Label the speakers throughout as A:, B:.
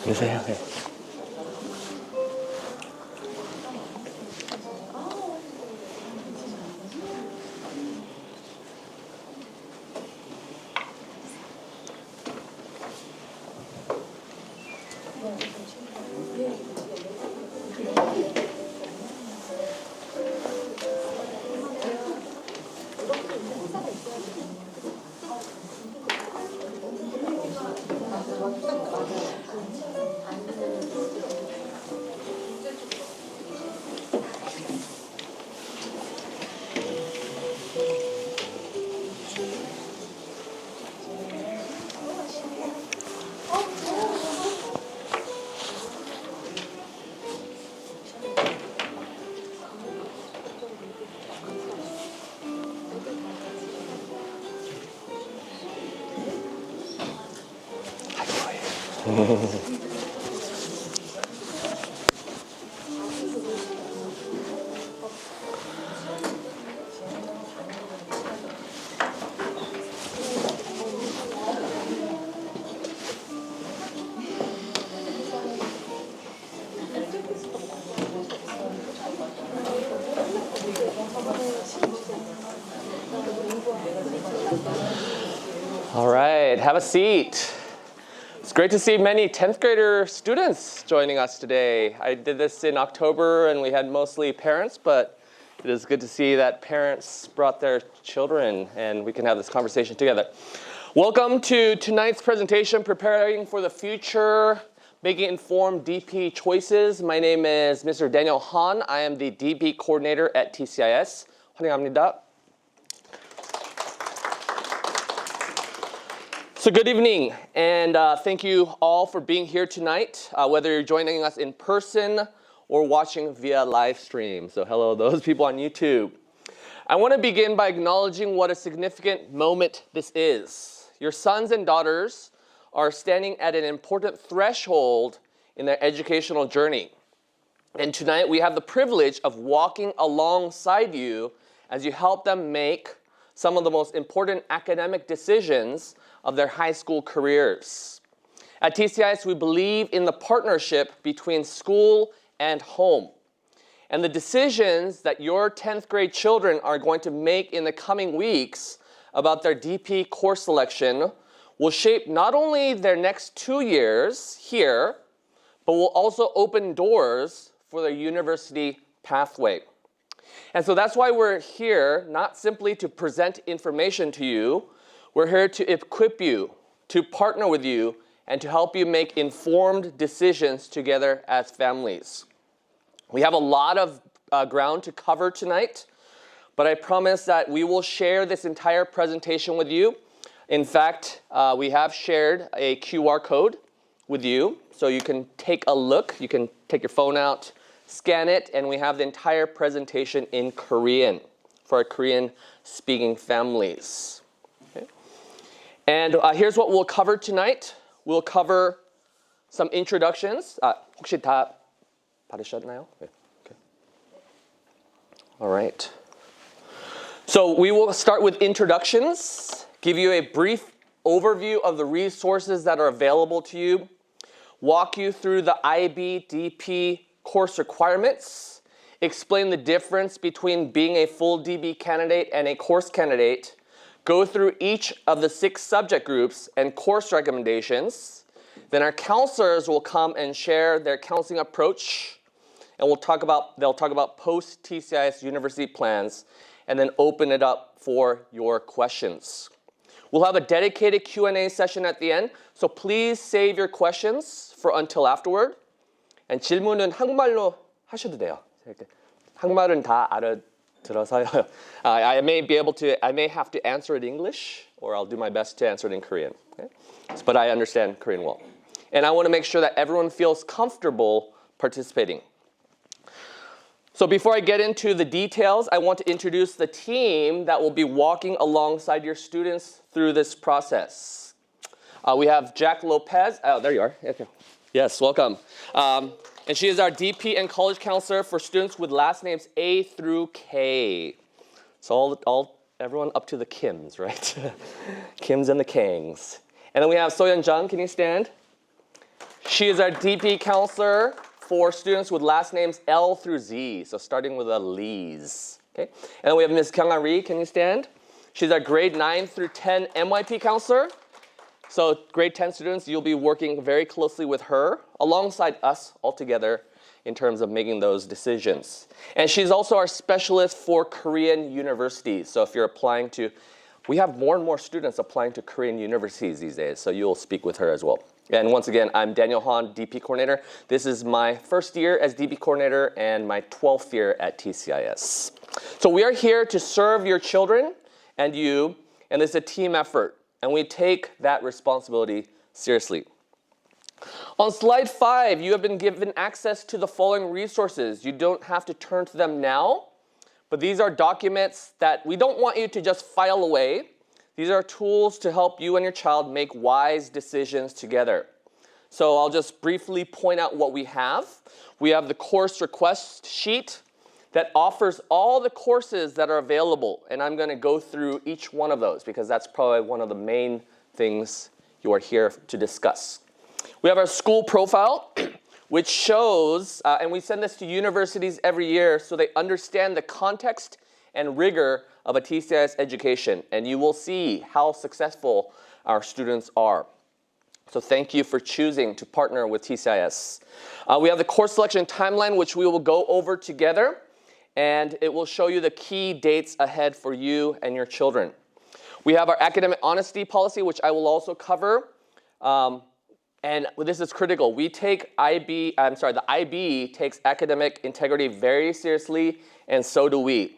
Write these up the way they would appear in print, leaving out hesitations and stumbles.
A: 그러세요. 네. All right, have a seat. It's great to see many 10th grader students joining us today. I did this in October and we had mostly parents, but it is good to see that parents brought their children and we can have this conversation together. Welcome to tonight's presentation, Preparing for the Future, Making Informed DP Choices. My name is Mr. Daniel Han. I am the DP coordinator at TCIS. 환영합니다. So good evening, and thank you all for being here tonight, whether you're joining us in person or watching via live stream. So hello, those people on YouTube. I want to begin by acknowledging what a significant moment this is. Your sons and daughters are standing at an important threshold in their educational journey. And tonight we have the privilege of walking alongside you as you help them make some of the most important academic decisions of their high school careers. At TCIS, we believe in the partnership between school and home. And the decisions that your 10th grade children are going to make in the coming weeks about their DP course selection will shape not only their next 2 years here, but will also open doors for their university pathway. And so that's why we're here, not simply to present information to you. We're here to equip you, to partner with you, and to help you make informed decisions together as families. We have a lot of ground to cover tonight, but I promise that we will share this entire presentation with you. In fact, we have shared a QR code with you, so you can take a look. You can take your phone out, scan it, and we have the entire presentation in Korean for our Korean-speaking families. And here's what we'll cover tonight. We'll cover some introductions. 혹시 다 받으셨나요? 네. Okay. All right. So we will start with introductions, give you a brief overview of the resources that are available to you, walk you through the IB-DP course requirements, explain the difference between being a full DB candidate and a course candidate, go through each of the 6 subject groups and course recommendations. Then our counselors will come and share their counseling approach, and they'll talk about post-TCIS university plans, and then open it up for your questions. We'll have a dedicated Q&A session at the end, so please save your questions for until afterward. And 질문은 한국말로 하셔도 돼요. 한국말은 다 알아들어서요. I may have to answer it in English, or I'll do my best to answer it in Korean. Okay? But I understand Korean well. And I want to make sure that everyone feels comfortable participating. So before I get into the details, I want to introduce the team that will be walking alongside your students through this process. We have Jack Lopez. Oh, there you are. Okay. Yes, welcome. And she is our DP and college counselor for students with last names A through K. So everyone up to the Kims, right? Kims and the Kangs. And then we have Soyeon Jung. Can you stand? She is our DP counselor for students with last names L through Z, so starting with a Lees. Okay? And then we have Ms. Kyung Ri. Can you stand? She's our grade 9 through 10 MYP counselor. So grade 10 students, you'll be working very closely with her alongside us all together in terms of making those decisions. And she's also our specialist for Korean universities. So if you're applying to, we have more and more students applying to Korean universities these days, so you'll speak with her as well. And once again, I'm Daniel Han, DP coordinator. This is my first year as DP coordinator and my 12th year at TCIS. So we are here to serve your children and you, and it's a team effort, and we take that responsibility seriously. On slide 5, you have been given access to the following resources. You don't have to turn to them now, but these are documents that we don't want you to just file away. These are tools to help you and your child make wise decisions together. So I'll just briefly point out what we have. We have the course request sheet that offers all the courses that are available, and I'm going to go through each one of those because that's probably one of the main things you are here to discuss. We have our school profile, which shows, and we send this to universities every year so they understand the context and rigor of a TCIS education, and you will see how successful our students are. So thank you for choosing to partner with TCIS. We have the course selection timeline, which we will go over together, and it will show you the key dates ahead for you and your children. We have our academic honesty policy, which I will also cover. And this is critical. We take the IB takes academic integrity very seriously, and so do we.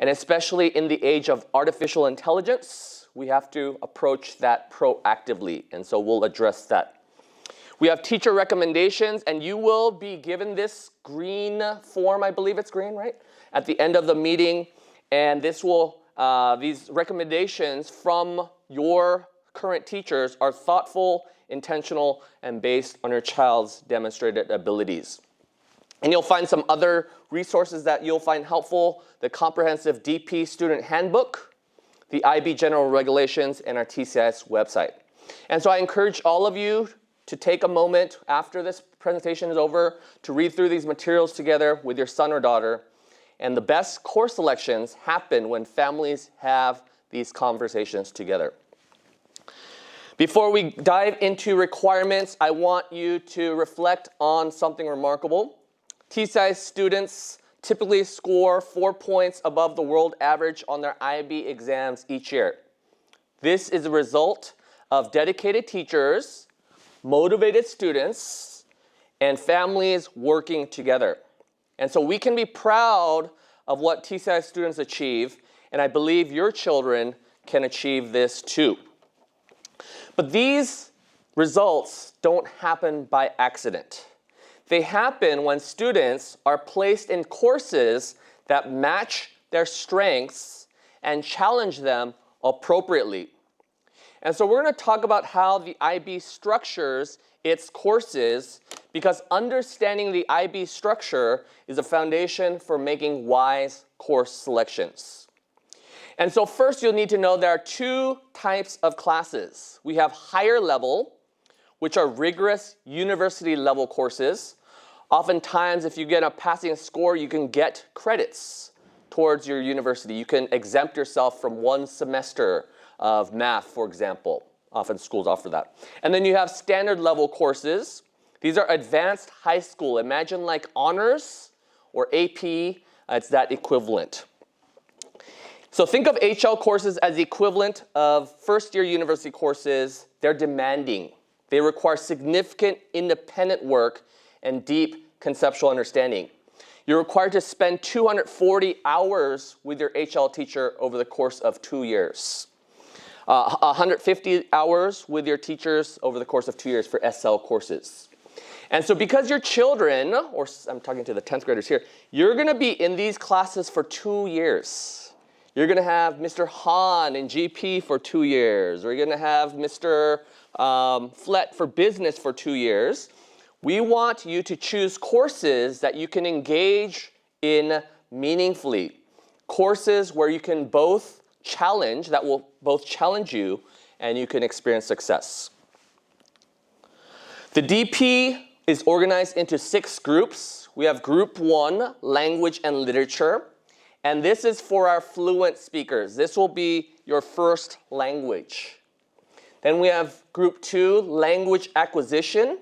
A: And especially in the age of artificial intelligence, we have to approach that proactively, and so we'll address that. We have teacher recommendations, and you will be given this green form, I believe it's green, right? At the end of the meeting, and this will, these recommendations from your current teachers are thoughtful, intentional, and based on your child's demonstrated abilities. And you'll find some other resources that you'll find helpful: the comprehensive DP student handbook, the IB general regulations, and our TCIS website. And so I encourage all of you to take a moment after this presentation is over to read through these materials together with your son or daughter. And the best course selections happen when families have these conversations together. Before we dive into requirements, I want you to reflect on something remarkable. TCIS students typically score 4 points above the world average on their IB exams each year. This is a result of dedicated teachers, motivated students, and families working together. And so we can be proud of what TCIS students achieve, and I believe your children can achieve this too. But these results don't happen by accident. They happen when students are placed in courses that match their strengths and challenge them appropriately. And so we're going to talk about how the IB structures its courses, because understanding the IB structure is a foundation for making wise course selections. And so first you'll need to know there are 2 types of classes. We have higher level, which are rigorous university level courses. Oftentimes, if you get a passing score, you can get credits towards your university. You can exempt yourself from 1 semester of math, for example. Often schools offer that. And then you have standard level courses. These are advanced high school. Imagine like honors or AP, it's that equivalent. So think of HL courses as the equivalent of first-year university courses. They're demanding. They require significant independent work and deep conceptual understanding. You're required to spend 240 hours with your HL teacher over the course of 2 years. 150 hours with your teachers over the course of 2 years for SL courses. And so because you're children, or I'm talking to the 10th graders here, you're going to be in these classes for 2 years. You're going to have Mr. Han in GP for 2 years. Or you're going to have Mr. Flett for business for 2 years. We want you to choose courses that you can engage in meaningfully. Courses where you can both challenge, that will both challenge you, and you can experience success. The DP is organized into 6 groups. We have Group 1, Language and Literature. And this is for our fluent speakers. This will be your first language. Then we have Group 2, Language Acquisition.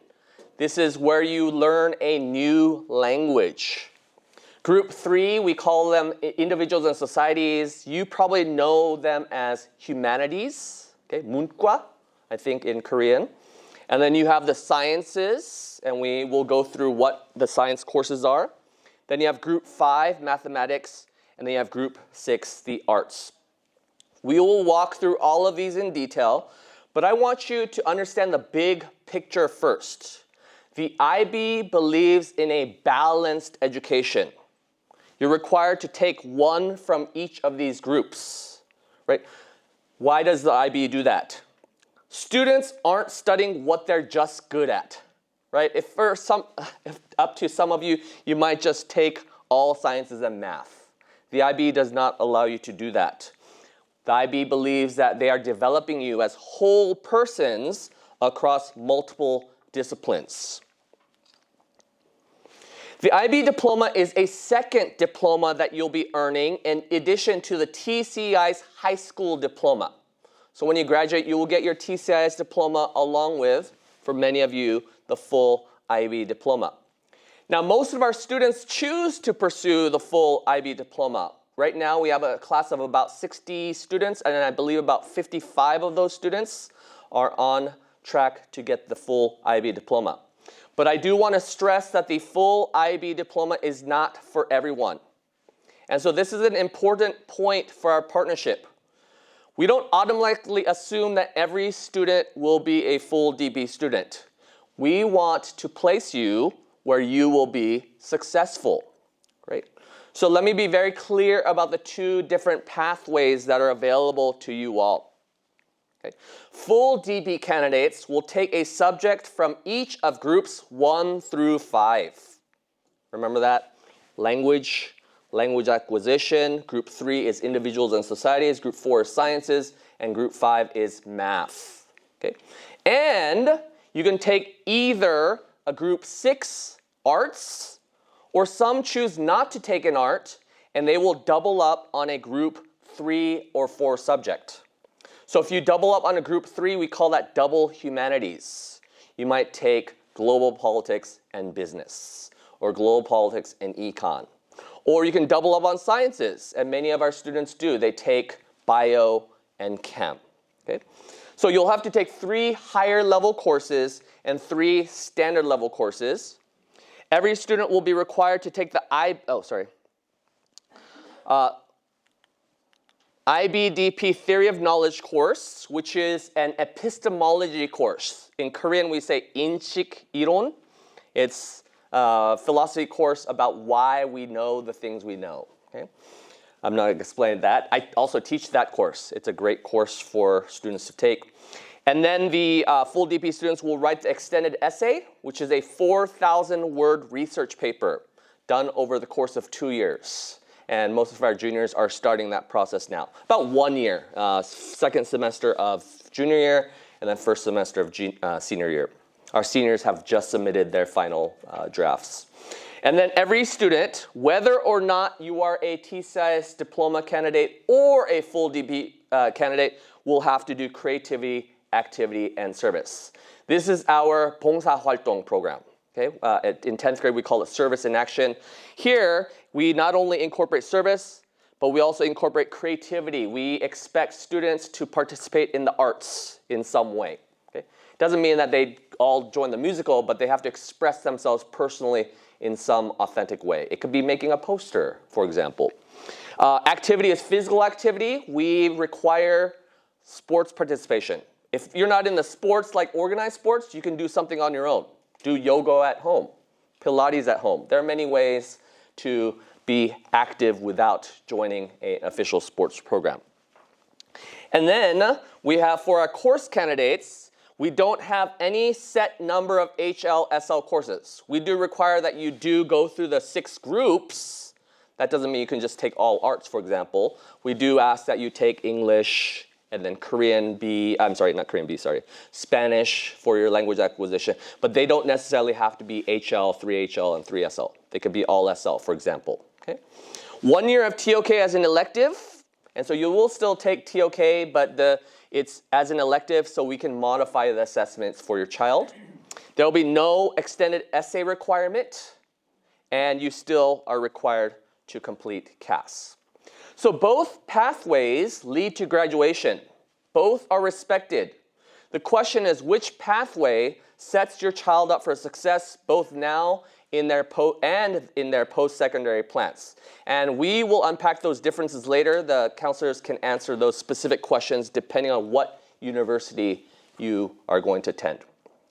A: This is where you learn a new language. Group 3, we call them Individuals and Societies. You probably know them as Humanities, okay, 문과, I think in Korean. And then you have the Sciences, and we will go through what the science courses are. Then you have Group 5, Mathematics, and then you have Group 6, the Arts. We will walk through all of these in detail, but I want you to understand the big picture first. The IB believes in a balanced education. You're required to take one from each of these groups, right? Why does the IB do that? Students aren't studying what they're just good at, right? If up to some of you, you might just take all sciences and math. The IB does not allow you to do that. The IB believes that they are developing you as whole persons across multiple disciplines. The IB diploma is a second diploma that you'll be earning in addition to the TCI's high school diploma. So when you graduate, you will get your TCI's diploma along with, for many of you, the full IB diploma. Now, most of our students choose to pursue the full IB diploma. Right now, we have a class of about 60 students, and I believe about 55 of those students are on track to get the full IB diploma. But I do want to stress that the full IB diploma is not for everyone. And so this is an important point for our partnership. We don't automatically assume that every student will be a full DB student. We want to place you where you will be successful, right? So let me be very clear about the 2 different pathways that are available to you all. Okay. Full DB candidates will take a subject from each of groups 1 through 5. Remember that? Language acquisition. Group 3 is individuals and societies. Group 4 is sciences. And group 5 is math. Okay? And you can take either a group 6 arts, or some choose not to take an art, and they will double up on a group 3 or 4 subject. So if you double up on a group 3, we call that double humanities. You might take global politics and business, or global politics and econ. Or you can double up on sciences, and many of our students do. They take bio and chem. Okay? So you'll have to take 3 higher level courses and 3 standard level courses. Every student will be required to take the IBDP Theory of Knowledge course, which is an epistemology course. In Korean, we say 인식 이론. It's a philosophy course about why we know the things we know. Okay? I'm not going to explain that. I also teach that course. It's a great course for students to take. And then the full DP students will write the extended essay, which is a 4,000-word research paper done over the course of 2 years. And most of our juniors are starting that process now. About 1 year, second semester of junior year, and then first semester of senior year. Our seniors have just submitted their final drafts. And then every student, whether or not you are a TCIS diploma candidate or a full DP candidate, will have to do creativity, activity, and service. This is our 봉사 활동 program. Okay? In 10th grade, we call it service in action. Here, we not only incorporate service, but we also incorporate creativity. We expect students to participate in the arts in some way. Okay? Doesn't mean that they all join the musical, but they have to express themselves personally in some authentic way. It could be making a poster, for example. Activity is physical activity. We require sports participation. If you're not in the sports, like organized sports, you can do something on your own. do yoga at home, Pilates at home. There are many ways to be active without joining an official sports program. And then we have, for our course candidates, we don't have any set number of HL/SL courses. We do require that you do go through the 6 groups. That doesn't mean you can just take all arts, for example. We do ask that you take English and then Spanish for your language acquisition. But they don't necessarily have to be HL, 3HL, and 3SL. They could be all SL, for example. Okay? 1 year of TOK as an elective. And so you will still take TOK, but it's as an elective, so we can modify the assessments for your child. There will be no extended essay requirement, and you still are required to complete CAS. So both pathways lead to graduation. Both are respected. The question is, which pathway sets your child up for success both now in their post-secondary plans? And we will unpack those differences later. The counselors can answer those specific questions depending on what university you are going to attend.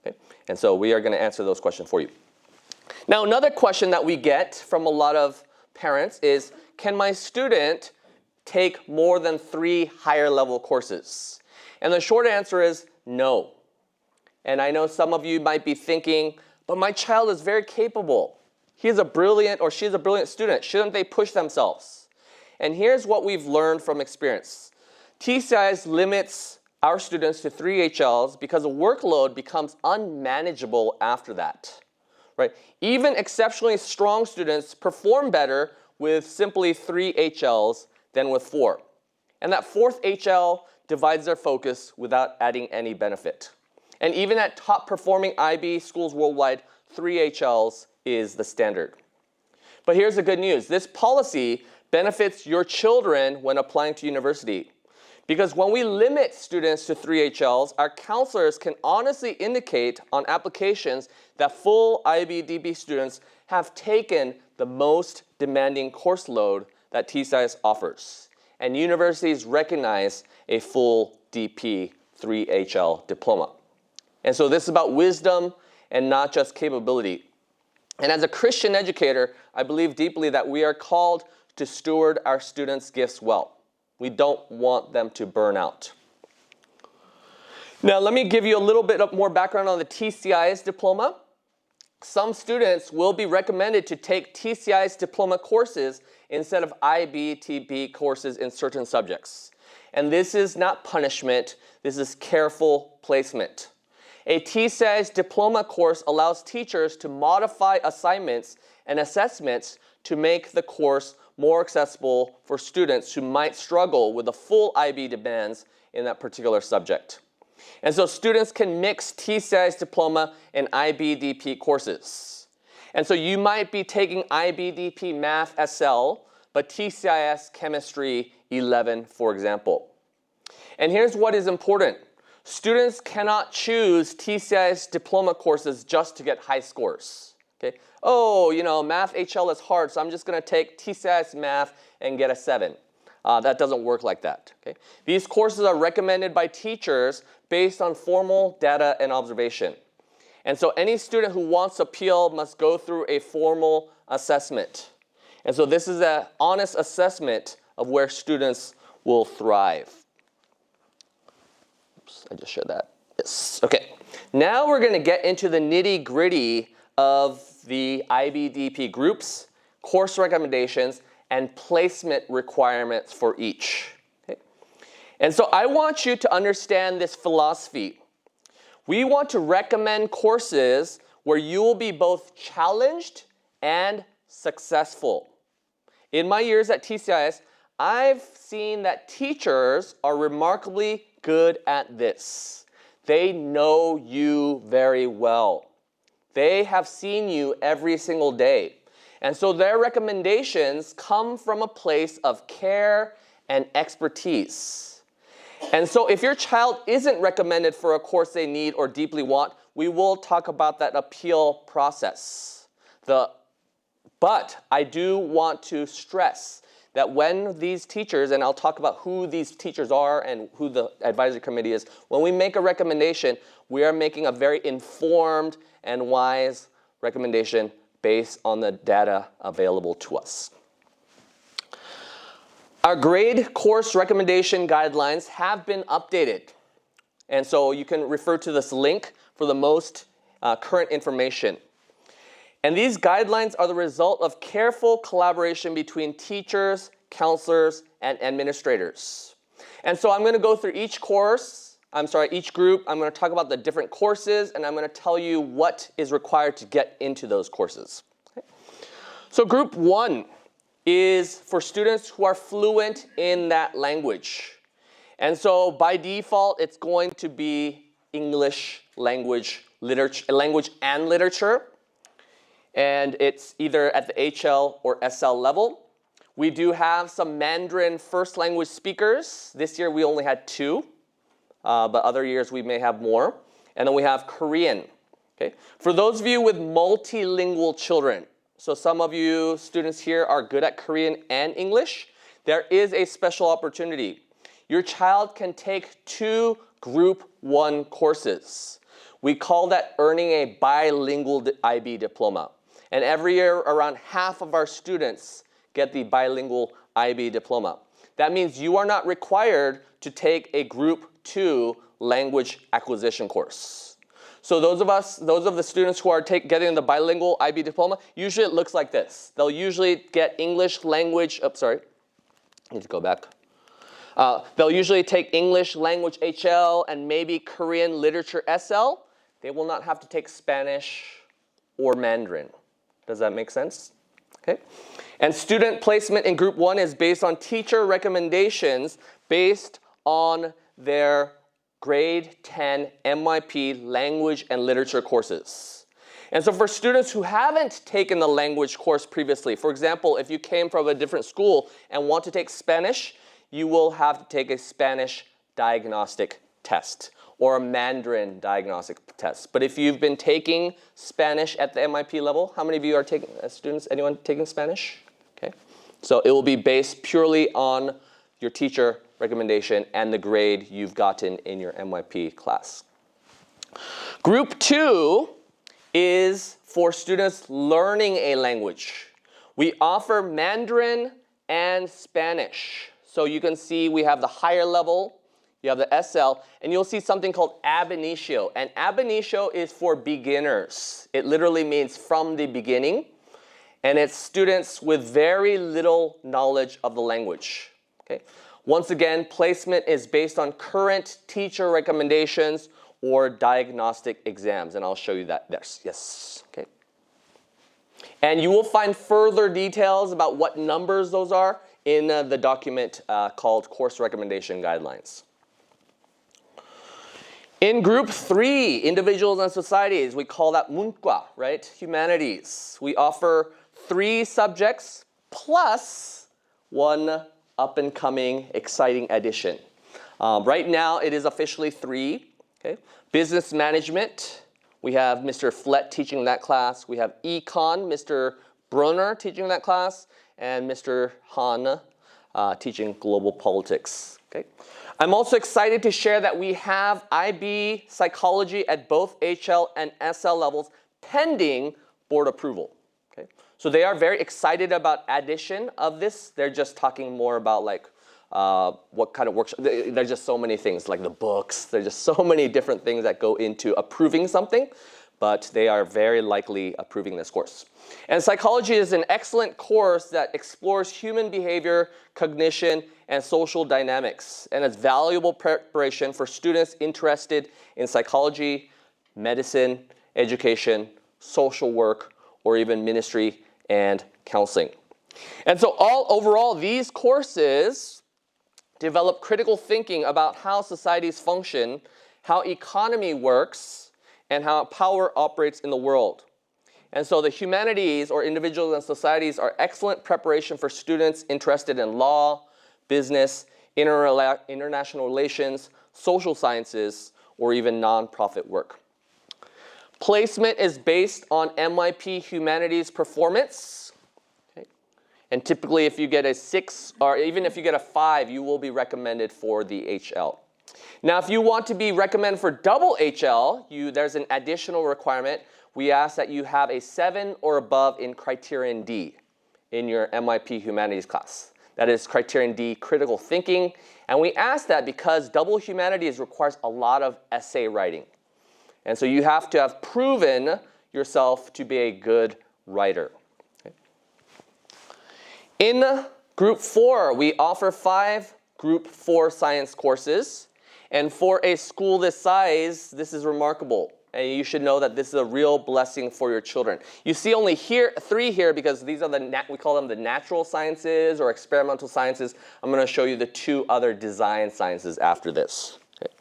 A: Okay? And so we are going to answer those questions for you. Now, another question that we get from a lot of parents is, can my student take more than 3 higher level courses? And the short answer is no. And I know some of you might be thinking, but my child is very capable. He's a brilliant or she's a brilliant student. Shouldn't they push themselves? And here's what we've learned from experience. TCIS limits our students to 3 HLs because the workload becomes unmanageable after that. Right? Even exceptionally strong students perform better with simply 3 HLs than with 4. And that 4th HL divides their focus without adding any benefit. And even at top performing IB schools worldwide, 3 HLs is the standard. But here's the good news. This policy benefits your children when applying to university. Because when we limit students to 3 HLs, our counselors can honestly indicate on applications that full IB/DB students have taken the most demanding course load that TCIS offers. And universities recognize a full DP 3 HL diploma. And so this is about wisdom and not just capability. And as a Christian educator, I believe deeply that we are called to steward our students' gifts well. We don't want them to burn out. Now, let me give you a little bit more background on the TCIS diploma. Some students will be recommended to take TCIS diploma courses instead of IB/TB courses in certain subjects. And this is not punishment, this is careful placement. A TCIS diploma course allows teachers to modify assignments and assessments to make the course more accessible for students who might struggle with the full IB demands in that particular subject. And so students can mix TCIS diploma and IB/DP courses. And so you might be taking IB/DP Math SL, but TCIS Chemistry 11, for example. And here's what is important. Students cannot choose TCIS diploma courses just to get high scores. Okay? Oh, Math HL is hard, so I'm just going to take TCIS Math and get a 7. That doesn't work like that. Okay? These courses are recommended by teachers based on formal data and observation. And so any student who wants to appeal must go through a formal assessment. And so this is an honest assessment of where students will thrive. Oops, I just showed that. Yes. Okay. Now we're going to get into the nitty-gritty of the IB/DP groups, course recommendations, and placement requirements for each. Okay? And so I want you to understand this philosophy. We want to recommend courses where you will be both challenged and successful. In my years at TCIS, I've seen that teachers are remarkably good at this. They know you very well. They have seen you every single day. And so their recommendations come from a place of care and expertise. And so if your child isn't recommended for a course they need or deeply want, we will talk about that appeal process. But I do want to stress that when these teachers, and I'll talk about who these teachers are and who the advisory committee is, when we make a recommendation, we are making a very informed and wise recommendation based on the data available to us. Our grade course recommendation guidelines have been updated. And so you can refer to this link for the most current information. And these guidelines are the result of careful collaboration between teachers, counselors, and administrators. And so I'm going to go through each group. I'm going to talk about the different courses, and I'm going to tell you what is required to get into those courses. Okay. So group 1 is for students who are fluent in that language. And so by default, it's going to be English language and literature. And it's either at the HL or SL level. We do have some Mandarin first language speakers. This year we only had 2, but other years we may have more. And then we have Korean. Okay? For those of you with multilingual children, so some of you students here are good at Korean and English, there is a special opportunity. Your child can take 2 Group 1 courses. We call that earning a bilingual IB diploma. And every year, around half of our students get the bilingual IB diploma. That means you are not required to take a Group 2 language acquisition course. So those of the students who are getting the bilingual IB diploma, usually it looks like this. They'll usually get English language, I need to go back. They'll usually take English language HL and maybe Korean literature SL. They will not have to take Spanish or Mandarin. Does that make sense? Okay. And student placement in Group 1 is based on teacher recommendations based on their Grade 10 MYP language and literature courses. And so for students who haven't taken the language course previously, for example, if you came from a different school and want to take Spanish, you will have to take a Spanish diagnostic test or a Mandarin diagnostic test. But if you've been taking Spanish at the MIP level, how many of you are taking, students, anyone taking Spanish? Okay. So it will be based purely on your teacher recommendation and the grade you've gotten in your MYP class. Group 2 is for students learning a language. We offer Mandarin and Spanish. So you can see we have the higher level, you have the SL, and you'll see something called ab initio. And ab initio is for beginners. It literally means from the beginning. And it's students with very little knowledge of the language. Okay? Once again, placement is based on current teacher recommendations or diagnostic exams. And I'll show you that there. Yes. Okay. And you will find further details about what numbers those are in the document called Course Recommendation Guidelines. In Group 3, Individuals and Societies, we call that 문과, right? Humanities. We offer 3 subjects plus 1 up-and-coming, exciting addition. Right now, it is officially 3. Okay? Business Management, we have Mr. Flett teaching that class. We have Econ, Mr. Brunner teaching that class, and Mr. Han teaching Global Politics. Okay? I'm also excited to share that we have IB Psychology at both HL and SL levels pending board approval. Okay? So they are very excited about addition of this. They're just talking more about like what kind of workshop. There's just so many things, like the books. There's just so many different things that go into approving something, but they are very likely approving this course. And psychology is an excellent course that explores human behavior, cognition, and social dynamics. And it's valuable preparation for students interested in psychology, medicine, education, social work, or even ministry and counseling. And so overall, these courses develop critical thinking about how societies function, how economy works, and how power operates in the world. And so the humanities, or individuals and societies, are excellent preparation for students interested in law, business, international relations, social sciences, or even nonprofit work. Placement is based on MYP humanities performance. Okay? And typically if you get a 6, or even if you get a 5, you will be recommended for the HL. Now if you want to be recommended for double HL, there's an additional requirement. we ask that you have a 7 or above in Criterion D in your MIP Humanities class. That is Criterion D, critical thinking. And we ask that because double humanities requires a lot of essay writing. And so you have to have proven yourself to be a good writer. Okay. In Group 4, we offer 5 Group 4 science courses. And for a school this size, this is remarkable. And you should know that this is a real blessing for your children. You see only 3 here because these are we call them the natural sciences or experimental sciences. I'm going to show you the 2 other design sciences after this. Okay.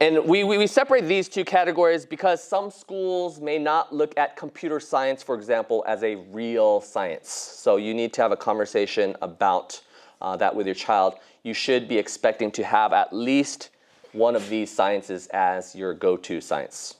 A: And we separate these 2 categories because some schools may not look at computer science, for example, as a real science. So you need to have a conversation about that with your child. You should be expecting to have at least one of these sciences as your go-to science.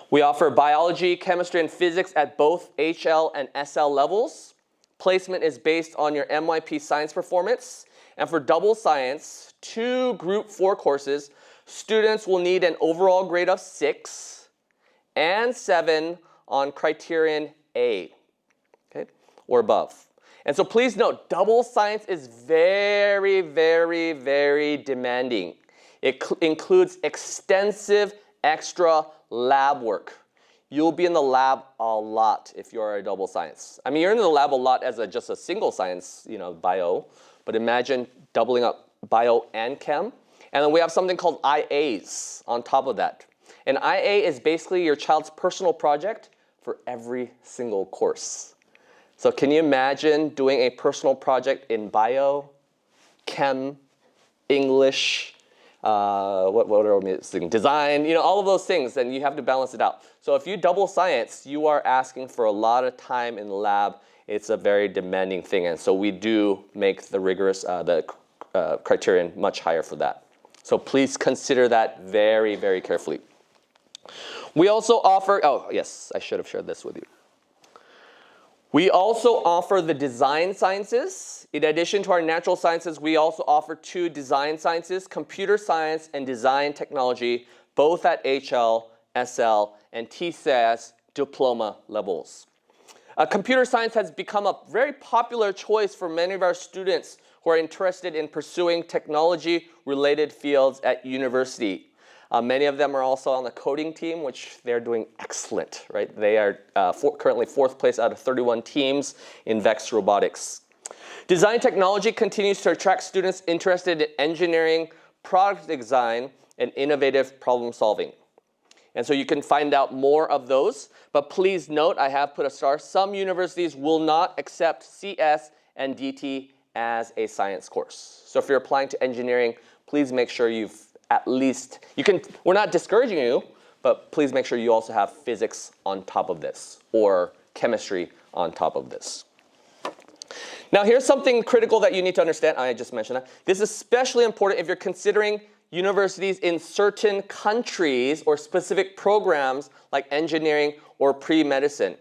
A: We offer biology, chemistry, and physics at both HL and SL levels. Placement is based on your MYP science performance. And for double science, 2 Group 4 courses, students will need an overall grade of 6 and 7 on Criterion A, okay, or above. And so please note, double science is very, very, very demanding. It includes extensive extra lab work. You'll be in the lab a lot if you're a double science. I mean, you're in the lab a lot as just a single science, bio, but imagine doubling up bio and chem. And then we have something called IAs on top of that. An IA is basically your child's personal project for every single course. So can you imagine doing a personal project in bio, chem, English, what are we missing? Design, all of those things, and you have to balance it out. So if you double science, you are asking for a lot of time in the lab. It's a very demanding thing, and so we do make the rigorous, criterion much higher for that. So please consider that very, very carefully. We also offer, oh yes, I should have shared this with you. We also offer the design sciences. In addition to our natural sciences, we also offer 2 design sciences, computer science and design technology, both at HL, SL, and TCAS diploma levels. Computer science has become a very popular choice for many of our students who are interested in pursuing technology-related fields at university. Many of them are also on the coding team, which they're doing excellent, right? They are currently 4th place out of 31 teams in VEX Robotics. Design technology continues to attract students interested in engineering, product design, and innovative problem solving. And so you can find out more of those, but please note, I have put a star, some universities will not accept CS and DT as a science course. So if you're applying to engineering, please make sure you've at least, we're not discouraging you, but please make sure you also have physics on top of this or chemistry on top of this. Now here's something critical that you need to understand. I just mentioned that. This is especially important if you're considering universities in certain countries or specific programs like engineering or pre-medicine.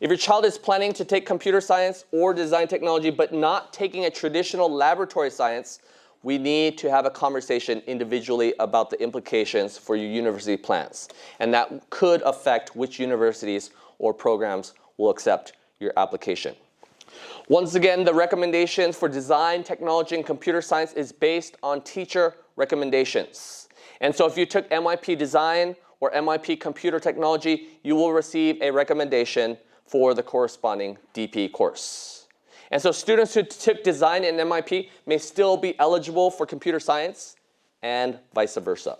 A: If your child is planning to take computer science or design technology but not taking a traditional laboratory science, we need to have a conversation individually about the implications for your university plans. And that could affect which universities or programs will accept your application. Once again, the recommendations for design, technology, and computer science is based on teacher recommendations. And so if you took MIP design or MIP computer technology, you will receive a recommendation for the corresponding DP course. And so students who took design in MIP may still be eligible for computer science and vice versa.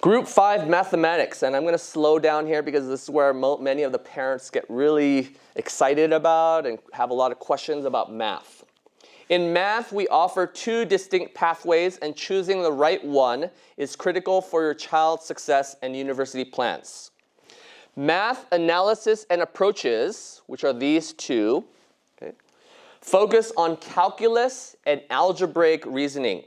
A: Group 5 mathematics, and I'm going to slow down here because this is where many of the parents get really excited about and have a lot of questions about math. In math, we offer 2 distinct pathways, and choosing the right one is critical for your child's success and university plans. Math analysis and approaches, which are these 2, okay, focus on calculus and algebraic reasoning.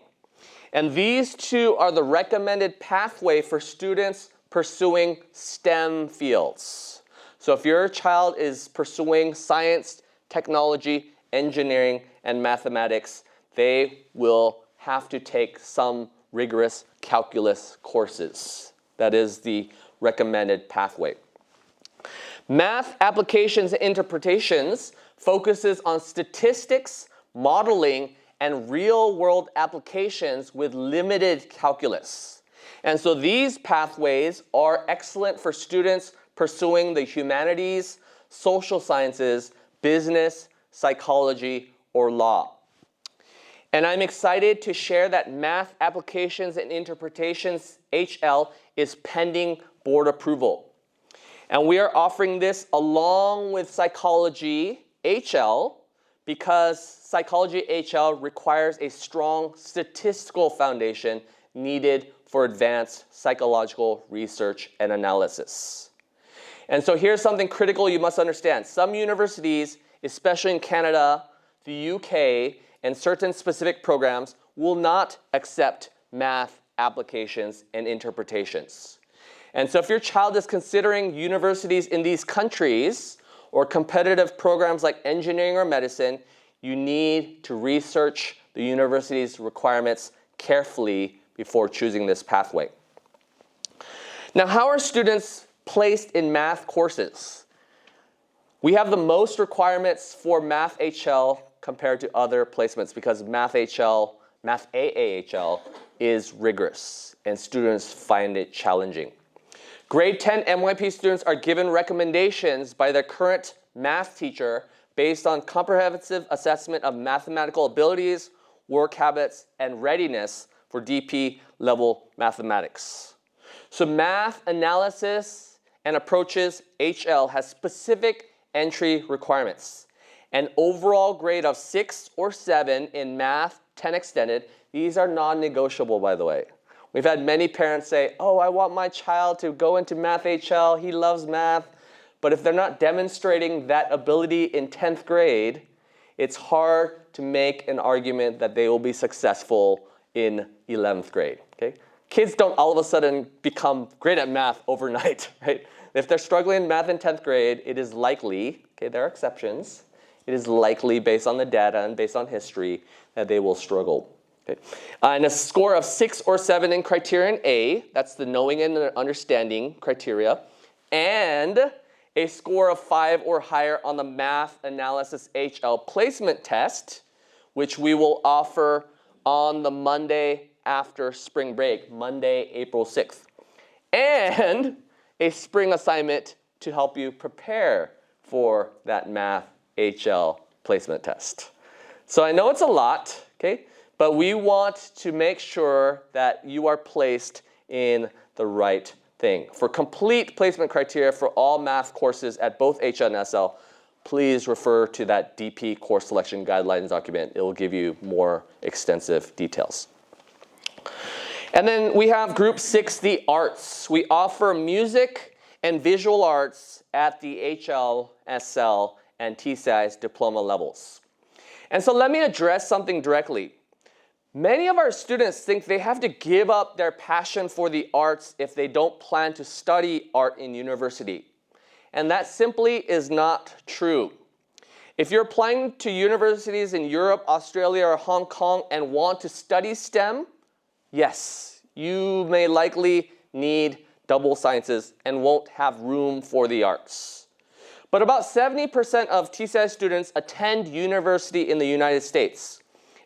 A: And these 2 are the recommended pathway for students pursuing STEM fields. So if your child is pursuing science, technology, engineering, and mathematics, they will have to take some rigorous calculus courses. That is the recommended pathway. Math applications and interpretations focuses on statistics, modeling, and real-world applications with limited calculus. And so these pathways are excellent for students pursuing the humanities, social sciences, business, psychology, or law. And I'm excited to share that Math Applications and Interpretations, HL, is pending board approval. And we are offering this along with Psychology, HL, because Psychology HL requires a strong statistical foundation needed for advanced psychological research and analysis. And so here's something critical you must understand. Some universities, especially in Canada, the UK, and certain specific programs will not accept math applications and interpretations. And so if your child is considering universities in these countries or competitive programs like engineering or medicine, you need to research the university's requirements carefully before choosing this pathway. Now, how are students placed in math courses? We have the most requirements for Math HL compared to other placements because Math AAHL is rigorous and students find it challenging. Grade 10 MYP students are given recommendations by their current math teacher based on comprehensive assessment of mathematical abilities, work habits, and readiness for DP level mathematics. So math analysis and approaches HL has specific entry requirements. An overall grade of 6 or 7 in Math 10 Extended. These are non-negotiable, by the way. We've had many parents say, oh, I want my child to go into Math HL. He loves math. But if they're not demonstrating that ability in 10th grade, it's hard to make an argument that they will be successful in 11th grade. Okay? Kids don't all of a sudden become great at math overnight, right? If they're struggling in math in 10th grade, it is likely, okay, there are exceptions, it is likely based on the data and based on history that they will struggle. Okay. And a score of 6 or 7 in criterion A, that's the knowing and understanding criteria, and a score of 5 or higher on the Math Analysis HL placement test, which we will offer on the Monday after spring break, Monday, April 6th. And a spring assignment to help you prepare for that Math HL placement test. So I know it's a lot, okay? But we want to make sure that you are placed in the right thing. For complete placement criteria for all math courses at both HL and SL, please refer to that DP course selection guidelines document. It will give you more extensive details. And then we have Group 6, the arts. We offer music and visual arts at the HL, SL, and TSAI's diploma levels. And so let me address something directly. Many of our students think they have to give up their passion for the arts if they don't plan to study art in university. And that simply is not true. If you're applying to universities in Europe, Australia, or Hong Kong and want to study STEM, yes, you may likely need double sciences and won't have room for the arts. But about 70% of TSAI students attend university in the United States.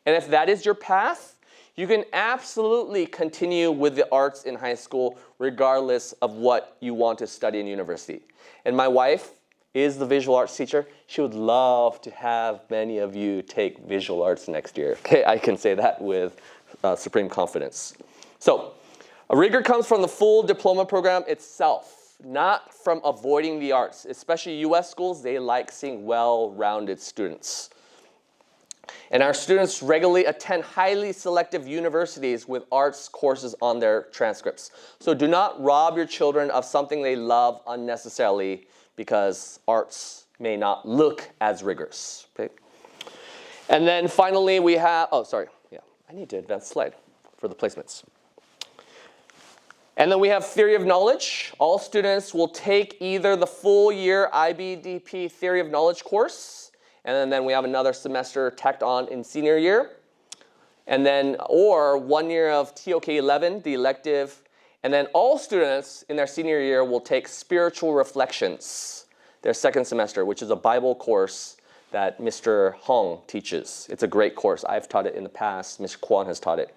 A: And if that is your path, you can absolutely continue with the arts in high school regardless of what you want to study in university. And my wife is the visual arts teacher. She would love to have many of you take visual arts next year. Okay, I can say that with supreme confidence. So, a rigor comes from the full diploma program itself, not from avoiding the arts. Especially US schools, they like seeing well-rounded students. And our students regularly attend highly selective universities with arts courses on their transcripts. So do not rob your children of something they love unnecessarily because arts may not look as rigorous. Okay? And then finally we have, I need to advance the slide for the placements. And then we have theory of knowledge. All students will take either the full year IBDP theory of knowledge course, and then we have another semester tacked on in senior year, and then or 1 year of TOK 11, the elective, And then all students in their senior year will take Spiritual Reflections, their second semester, which is a Bible course that Mr. Hong teaches. It's a great course. I've taught it in the past. Mr. Kwan has taught it.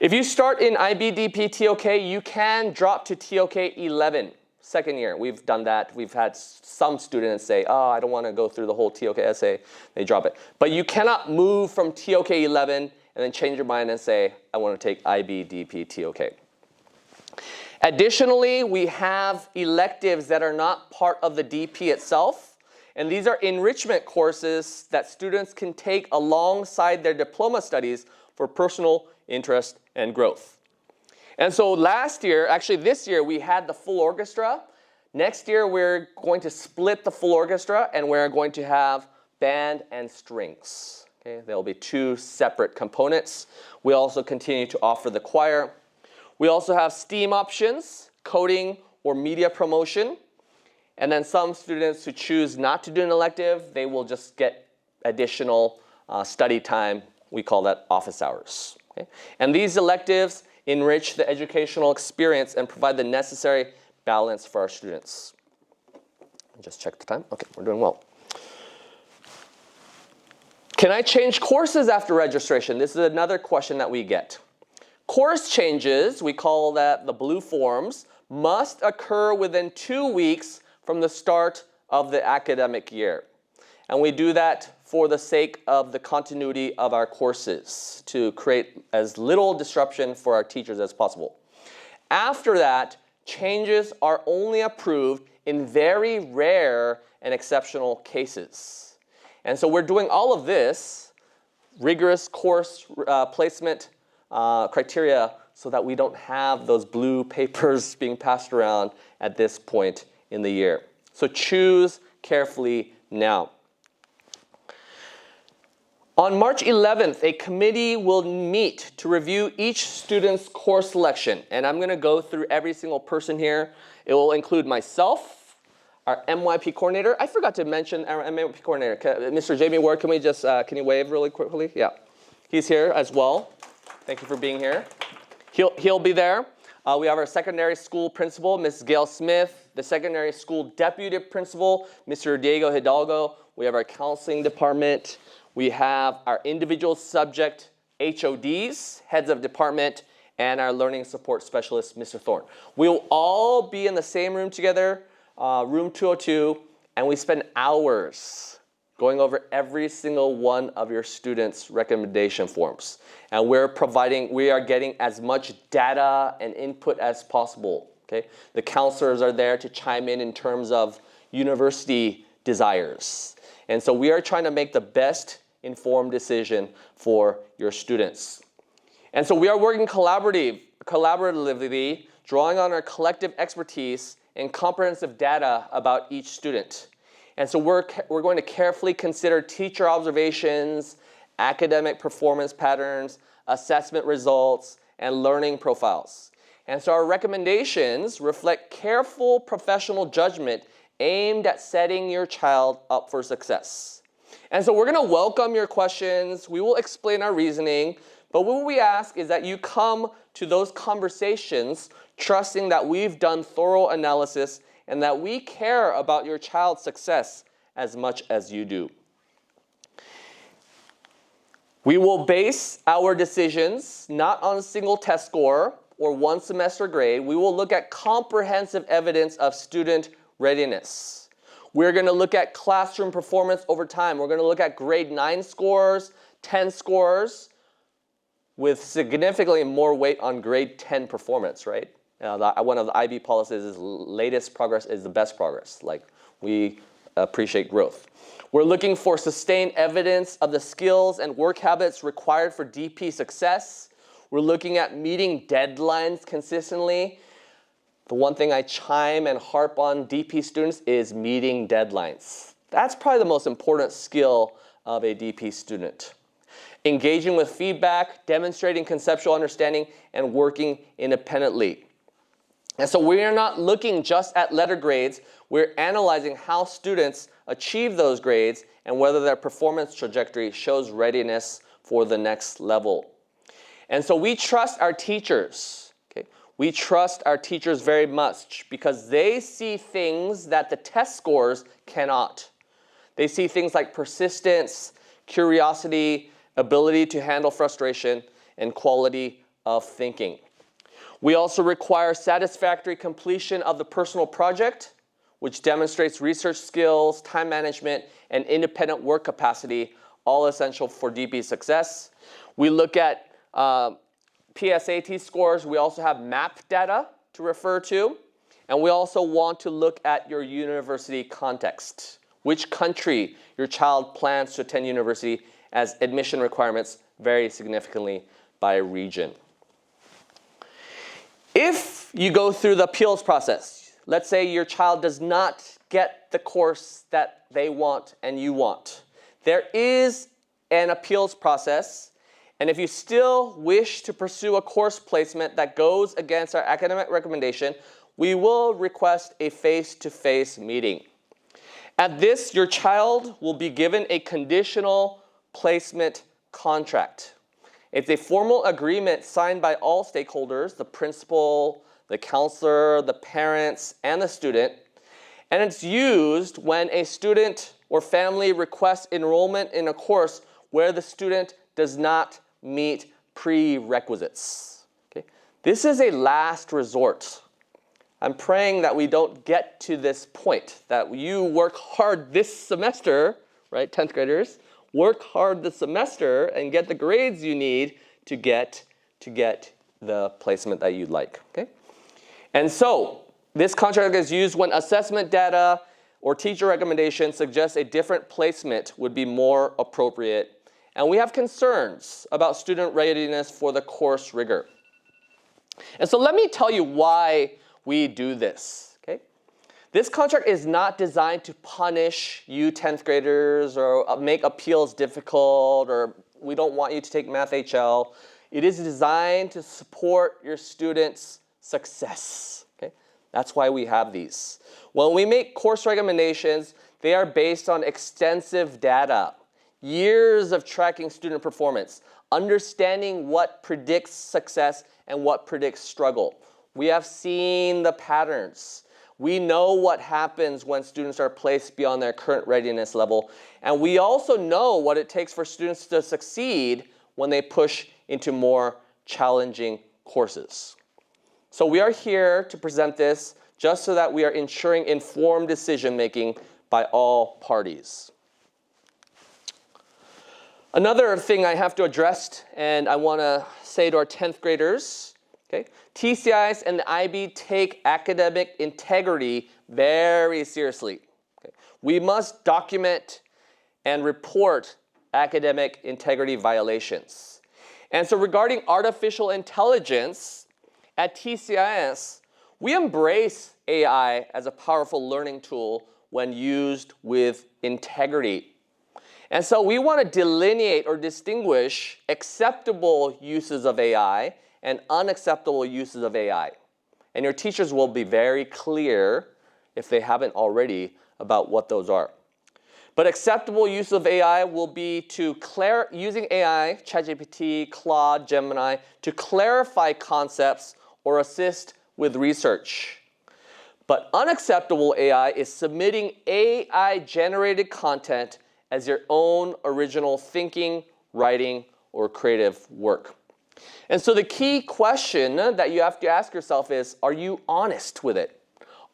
A: If you start in IBDP TOK, you can drop to TOK 11, second year. We've done that. We've had some students say, oh, I don't want to go through the whole TOK essay. They drop it. But you cannot move from TOK 11 and then change your mind and say, I want to take IBDP TOK. Additionally, we have electives that are not part of the DP itself. And these are enrichment courses that students can take alongside their diploma studies for personal interest and growth. And so last year, actually this year, we had the full orchestra. Next year, we're going to split the full orchestra, and we're going to have band and strings. Okay, there will be two separate components. We also continue to offer the choir. We also have STEAM options, coding or media promotion. And then some students who choose not to do an elective, they will just get additional study time. We call that office hours. Okay? And these electives enrich the educational experience and provide the necessary balance for our students. Just check the time. Okay, we're doing well. Can I change courses after registration? This is another question that we get. Course changes, we call that the blue forms, must occur within 2 weeks from the start of the academic year. And we do that for the sake of the continuity of our courses, to create as little disruption for our teachers as possible. After that, changes are only approved in very rare and exceptional cases. And so we're doing all of this, rigorous course placement criteria, so that we don't have those blue papers being passed around at this point in the year. So choose carefully now. On March 11th, a committee will meet to review each student's course selection. And I'm going to go through every single person here. It will include myself, our MYP coordinator. I forgot to mention our MYP coordinator. Mr. Jamie Ward, can you wave really quickly? Yeah. He's here as well. Thank you for being here. He'll be there. We have our secondary school principal, Ms. Gail Smith, the secondary school deputy principal, Mr. Diego Hidalgo. We have our counseling department. We have our individual subject HODs, heads of department, and our learning support specialist, Mr. Thorne. We'll all be in the same room together, room 202, and we spend hours going over every single one of your students' recommendation forms. And we are getting as much data and input as possible. Okay? The counselors are there to chime in terms of university desires. And so we are trying to make the best informed decision for your students. And so we are working collaboratively, drawing on our collective expertise and comprehensive data about each student. And so we're going to carefully consider teacher observations, academic performance patterns, assessment results, and learning profiles. And so our recommendations reflect careful professional judgment aimed at setting your child up for success. And so we're going to welcome your questions. We will explain our reasoning. But what we ask is that you come to those conversations trusting that we've done thorough analysis and that we care about your child's success as much as you do. We will base our decisions not on a single test score or one semester grade. We will look at comprehensive evidence of student readiness. We're going to look at classroom performance over time. We're going to look at grade 9 scores, 10 scores, with significantly more weight on grade 10 performance, right? One of the IB policies is latest progress is the best progress. Like, we appreciate growth. We're looking for sustained evidence of the skills and work habits required for DP success. We're looking at meeting deadlines consistently. The one thing I chime and harp on DP students is meeting deadlines. That's probably the most important skill of a DP student. Engaging with feedback, demonstrating conceptual understanding, and working independently. And so we are not looking just at letter grades. We're analyzing how students achieve those grades and whether their performance trajectory shows readiness for the next level. And so we trust our teachers. Okay? We trust our teachers very much because they see things that the test scores cannot. They see things like persistence, curiosity, ability to handle frustration, and quality of thinking. We also require satisfactory completion of the personal project, which demonstrates research skills, time management, and independent work capacity, all essential for DP success. We look at PSAT scores. We also have MAP data to refer to. And we also want to look at your university context. Which country your child plans to attend university, as admission requirements vary significantly by region. If you go through the appeals process, let's say your child does not get the course that they want and you want, there is an appeals process. And if you still wish to pursue a course placement that goes against our academic recommendation, we will request a face-to-face meeting. At this, your child will be given a conditional placement contract. It's a formal agreement signed by all stakeholders, the principal, the counselor, the parents, and the student. And it's used when a student or family requests enrollment in a course where the student does not meet prerequisites. Okay? This is a last resort. I'm praying that we don't get to this point, that you work hard this semester, right, 10th graders, work hard this semester and get the grades you need to get the placement that you'd like, okay? And so this contract is used when assessment data or teacher recommendations suggest a different placement would be more appropriate. And we have concerns about student readiness for the course rigor. And so let me tell you why we do this, okay? This contract is not designed to punish you 10th graders or make appeals difficult, or we don't want you to take Math HL. It is designed to support your students' success, okay? That's why we have these. When we make course recommendations, they are based on extensive data, years of tracking student performance, understanding what predicts success and what predicts struggle. We have seen the patterns. We know what happens when students are placed beyond their current readiness level. And we also know what it takes for students to succeed when they push into more challenging courses. So we are here to present this just so that we are ensuring informed decision making by all parties. Another thing I have to address, and I want to say to our 10th graders, okay, TCIs and the IB take academic integrity very seriously. Okay. We must document and report academic integrity violations. And so regarding artificial intelligence, at TCIS, we embrace AI as a powerful learning tool when used with integrity. And so we want to delineate or distinguish acceptable uses of AI and unacceptable uses of AI. And your teachers will be very clear, if they haven't already, about what those are. But acceptable use of AI will be using AI, ChatGPT, Claude, Gemini, to clarify concepts or assist with research. But unacceptable AI is submitting AI-generated content as your own original thinking, writing, or creative work. And so the key question that you have to ask yourself is, are you honest with it?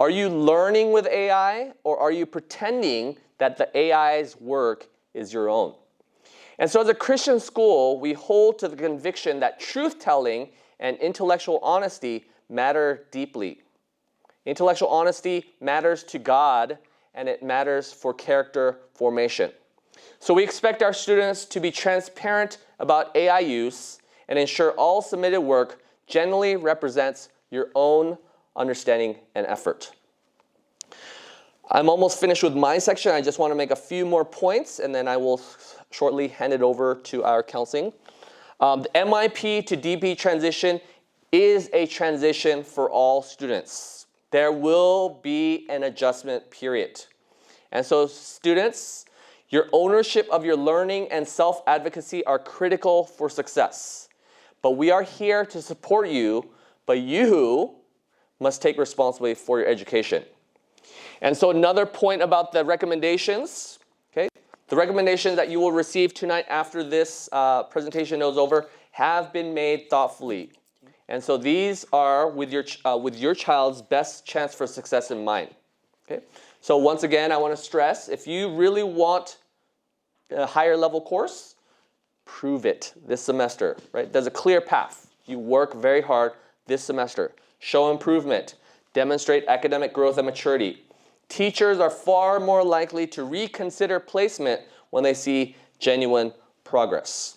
A: Are you learning with AI, or are you pretending that the AI's work is your own? And so as a Christian school, we hold to the conviction that truth-telling and intellectual honesty matter deeply. Intellectual honesty matters to God, and it matters for character formation. So we expect our students to be transparent about AI use and ensure all submitted work generally represents your own understanding and effort. I'm almost finished with my section. I just want to make a few more points, and then I will shortly hand it over to our counseling. The MIP to DP transition is a transition for all students. There will be an adjustment period. And so students, your ownership of your learning and self-advocacy are critical for success. But we are here to support you but you must take responsibility for your education. And so another point about the recommendations, okay? The recommendations that you will receive tonight after this presentation is over have been made thoughtfully. And so these are with your child's best chance for success in mind. Okay? So once again, I want to stress, if you really want a higher level course, prove it this semester, right? There's a clear path. You work very hard this semester. Show improvement. Demonstrate academic growth and maturity. Teachers are far more likely to reconsider placement when they see genuine progress.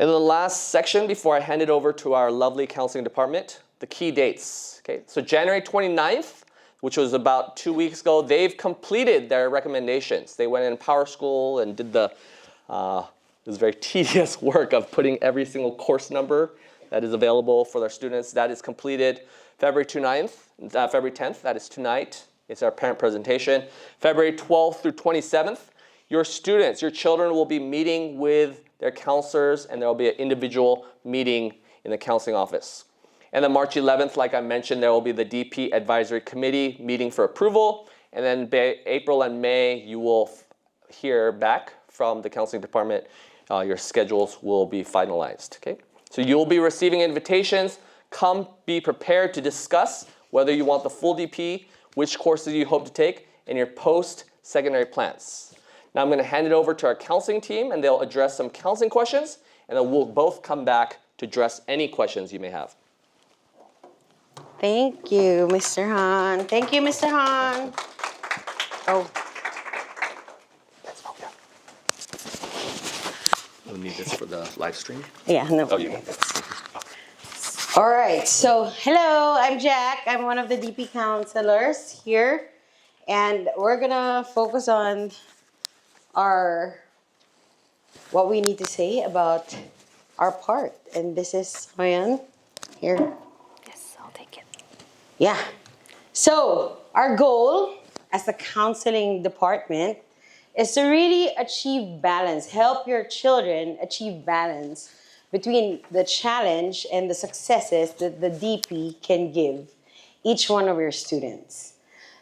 A: In the last section, before I hand it over to our lovely counseling department, the key dates. Okay, so January 29th, which was about 2 weeks ago, they've completed their recommendations. They went in Power School and did the it was very tedious work of putting every single course number that is available for their students. That is completed February 10th, that is tonight. It's our parent presentation. February 12th through 27th, your students, your children will be meeting with their counselors, and there will be an individual meeting in the counseling office. And then March 11th, like I mentioned, there will be the DP Advisory Committee meeting for approval. And then April and May, you will hear back from the counseling department. Your schedules will be finalized. Okay? So you'll be receiving invitations. Come be prepared to discuss whether you want the full DP, which courses you hope to take, and your post-secondary plans. Now I'm going to hand it over to our counseling team, and they'll address some counseling questions, and then we'll both come back to address any questions you may have.
B: Thank you, Mr. Han. Thank you, Mr. Han. Oh.
A: We'll need this for the live stream.
B: Yeah, no.
A: Oh, you.
B: All right, so hello, I'm Jack. I'm one of the DP counselors here, and we're gonna focus on what we need to say about our part. And this is Hoyan here.
C: Yes, I'll take it.
B: Yeah. So our goal as the counseling department is to really achieve balance, help your children achieve balance between the challenge and the successes that the DP can give each one of your students.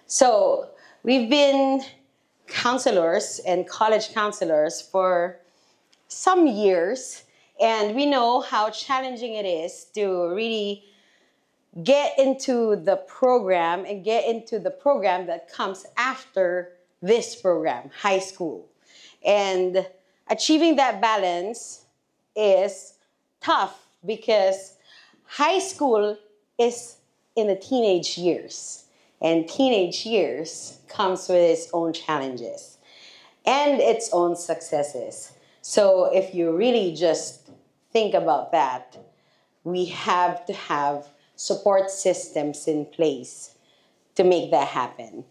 B: So we've been counselors and college counselors for some years, and we know how challenging it is to really get into the program and get into the program that comes after this program, high school. And achieving that balance is tough because high school is in the teenage years, and teenage years comes with its own challenges and its own successes. So if you really just think about that, we have to have support systems in place to make that happen.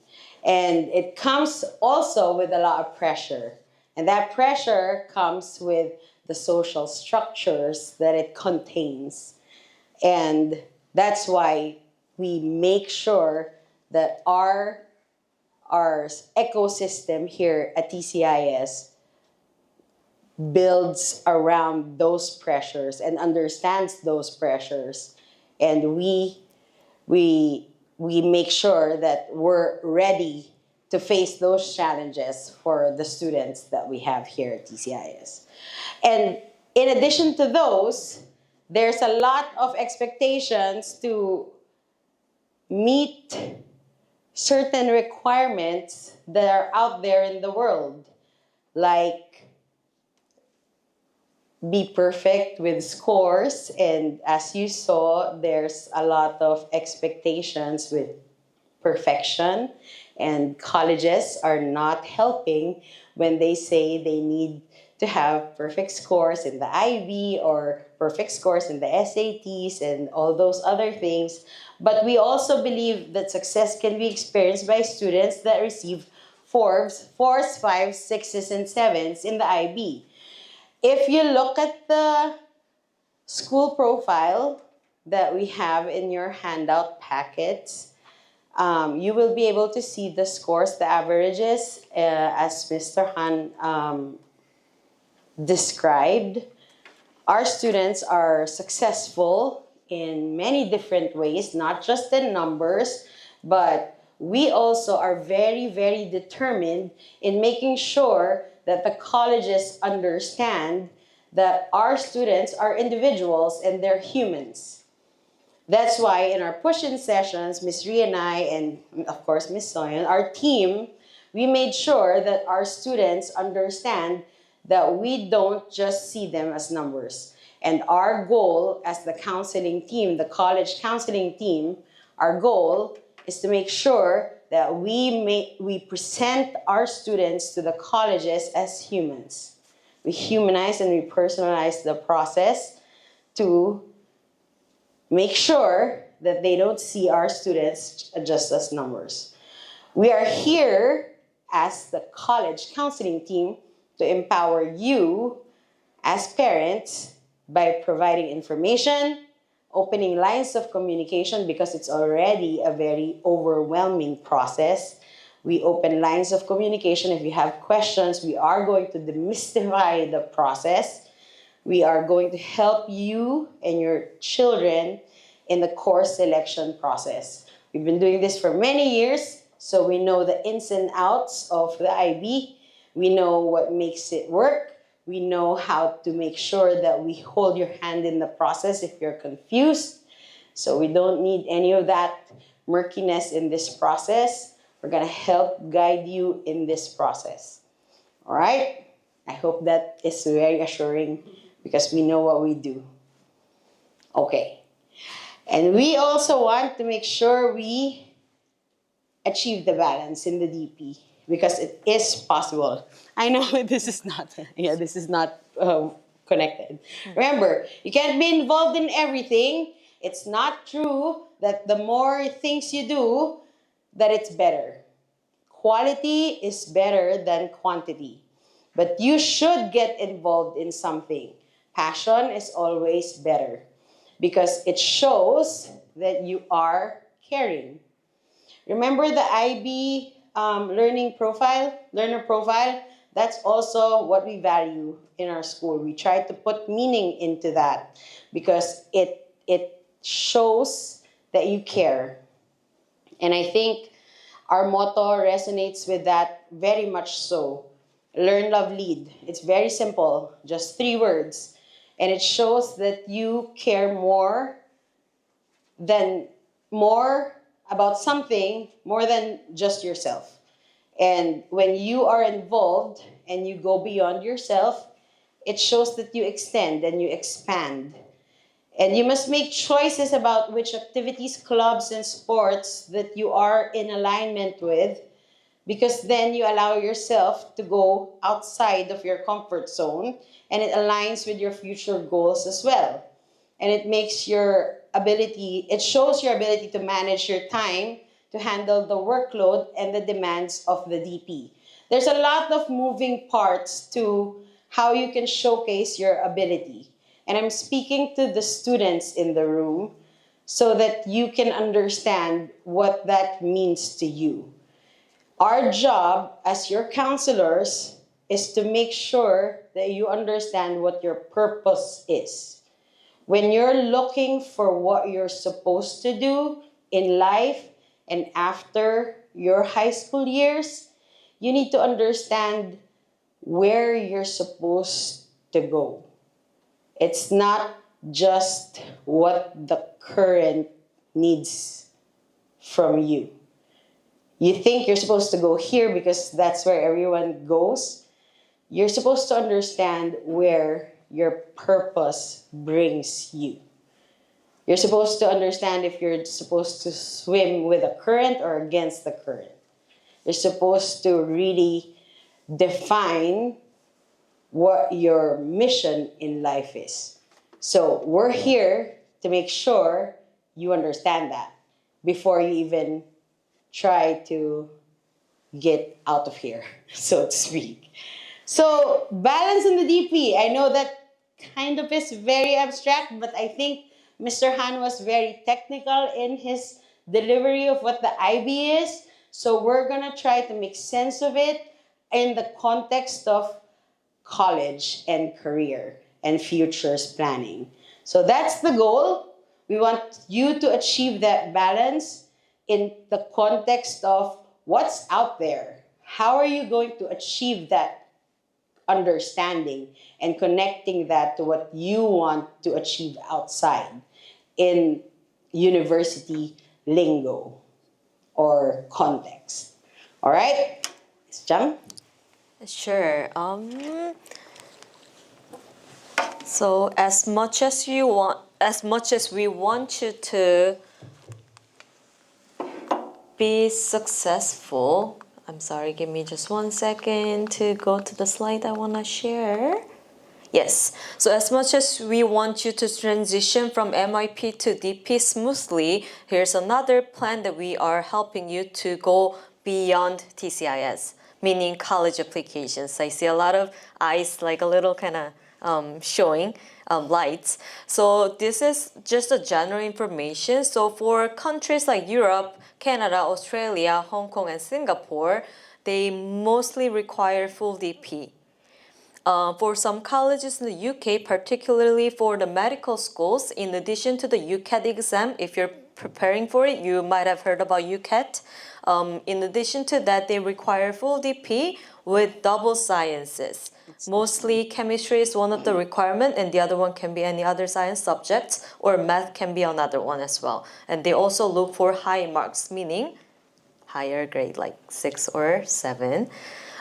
B: And it comes also with a lot of pressure. And that pressure comes with the social structures that it contains. And that's why we make sure that our ecosystem here at TCIS builds around those pressures and understands those pressures. And we make sure that we're ready to face those challenges for the students that we have here at TCIS. And in addition to those, there's a lot of expectations to meet certain requirements that are out there in the world, like be perfect with scores. And as you saw, there's a lot of expectations with perfection, and colleges are not helping when they say they need to have perfect scores in the IB or perfect scores in the SATs and all those other things. But we also believe that success can be experienced by students that receive fours, 5s, 6s, and 7s in the IB. If you look at the school profile that we have in your handout packets, you will be able to see the scores, the averages, as Mr. Han described. Our students are successful in many different ways, not just in numbers, but we also are very, very determined in making sure that the colleges understand that our students are individuals and they're humans. That's why in our push-in sessions, Miss Rhea and I, and of course Miss Soyan, our team, we made sure that our students understand that we don't just see them as numbers. And our goal as the counseling team, the college counseling team, our goal is to make sure that we present our students to the colleges as humans. We humanize and we personalize the process to make sure that they don't see our students just as numbers. We are here as the college counseling team to empower you as parents by providing information, opening lines of communication because it's already a very overwhelming process. We open lines of communication. If you have questions, we are going to demystify the process. We are going to help you and your children in the course selection process. We've been doing this for many years, so we know the ins and outs of the IB. We know what makes it work. We know how to make sure that we hold your hand in the process if you're confused. So we don't need any of that murkiness in this process. We're going to help guide you in this process. All right? I hope that is very assuring because we know what we do. Okay. And we also want to make sure we achieve the balance in the DP because it is possible. I know this is not, connected. Remember, you can't be involved in everything. It's not true that the more things you do, that it's better. Quality is better than quantity. But you should get involved in something. Passion is always better because it shows that you are caring. Remember the IB learner profile? That's also what we value in our school. We try to put meaning into that because it shows that you care. And I think our motto resonates with that very much so. Learn, love, lead. It's very simple, just 3 words. And it shows that you care more about something more than just yourself. And when you are involved and you go beyond yourself, it shows that you extend and you expand. And you must make choices about which activities, clubs, and sports that you are in alignment with, because then you allow yourself to go outside of your comfort zone and it aligns with your future goals as well. And it shows your ability to manage your time, to handle the workload and the demands of the DP. There's a lot of moving parts to how you can showcase your ability. And I'm speaking to the students in the room so that you can understand what that means to you. Our job as your counselors is to make sure that you understand what your purpose is. When you're looking for what you're supposed to do in life and after your high school years, you need to understand where you're supposed to go. It's not just what the current needs from you. You think you're supposed to go here because that's where everyone goes. You're supposed to understand where your purpose brings you. You're supposed to understand if you're supposed to swim with the current or against the current. You're supposed to really define what your mission in life is. So we're here to make sure you understand that before you even try to get out of here, so to speak. So balance in the DP. I know that kind of is very abstract, but I think Mr. Han was very technical in his delivery of what the IB is. So we're gonna try to make sense of it in the context of college and career and futures planning. So that's the goal. We want you to achieve that balance in the context of what's out there. How are you going to achieve that understanding and connecting that to what you want to achieve outside in university lingo or context? All right, Ms. Jung?
C: Sure. So as much as we want you to be successful. I'm sorry, give me just 1 second to go to the slide I want to share. Yes, so as much as we want you to transition from MIP to DP smoothly, here's another plan that we are helping you to go beyond TCIS, meaning college applications. I see a lot of eyes, like a little kind of showing lights. So this is just a general information. So for countries like Europe, Canada, Australia, Hong Kong, and Singapore, they mostly require full DP. For some colleges in the UK, particularly for the medical schools, in addition to the UCAT exam, if you're preparing for it, you might have heard about UCAT. In addition to that, they require full DP with double sciences. Mostly chemistry is one of the requirements, and the other one can be any other science subjects, or math can be another one as well. And they also look for high marks, meaning higher grade, like 6 or 7.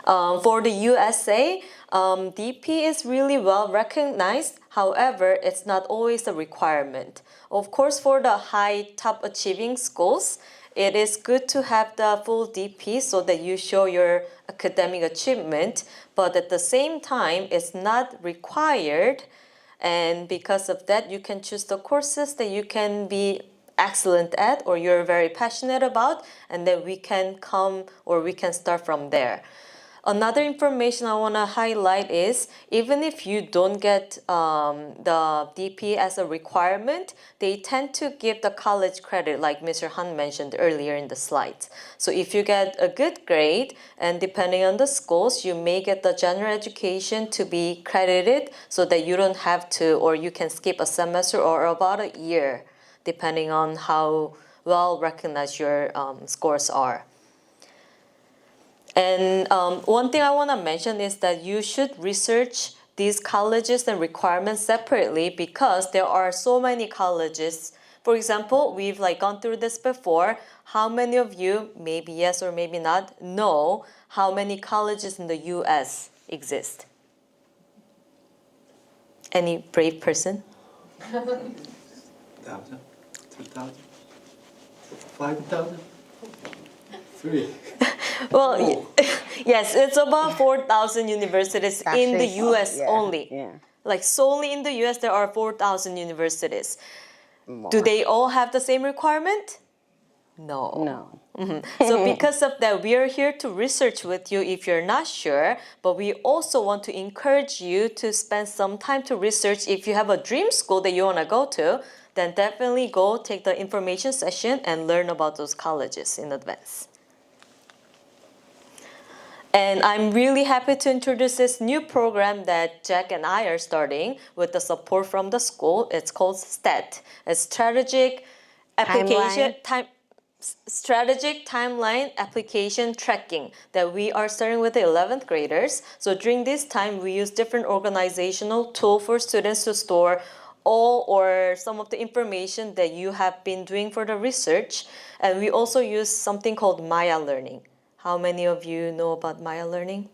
C: For the USA, DP is really well recognized. However, it's not always a requirement. Of course, for the high top achieving schools, it is good to have the full DP so that you show your academic achievement. But at the same time, it's not required. And because of that, you can choose the courses that you can be excellent at or you're very passionate about, and then we can start from there. Another information I want to highlight is even if you don't get the DP as a requirement, they tend to give the college credit like Mr. Han mentioned earlier in the slides. So if you get a good grade, and depending on the schools, you may get the general education to be credited so that you don't have to, or you can skip a semester or about a year, depending on how well recognized your scores are. And one thing I want to mention is that you should research these colleges and requirements separately because there are so many colleges. For example, we've gone through this before. How many of you, maybe yes or maybe not, know how many colleges in the US exist? Any brave person?
D: 1,000, 2,000, 5,000, 3.
C: Well, yes, it's about 4,000 universities in the US only.
B: Yeah.
C: Like solely in the US, there are 4,000 universities.
B: More.
C: Do they all have the same requirement? No.
B: No.
C: So because of that, we are here to research with you if you're not sure, but we also want to encourage you to spend some time to research. If you have a dream school that you want to go to, then definitely go take the information session and learn about those colleges in advance. And I'm really happy to introduce this new program that Jack and I are starting with the support from the school. It's called STAT. It's Strategic Timeline Application Tracking that we are starting with the 11th graders. So during this time, we use different organizational tools for students to store all or some of the information that you have been doing for the research. And we also use something called Maya Learning. How many of you know about Maya Learning?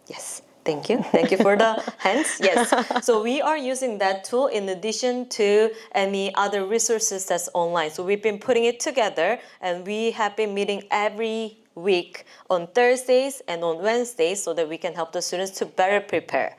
C: Yes, thank you. Thank you for the hands. Yes, so we are using that tool in addition to any other resources that's online. So we've been putting it together and we have been meeting every week on Thursdays and on Wednesdays so that we can help the students to better prepare.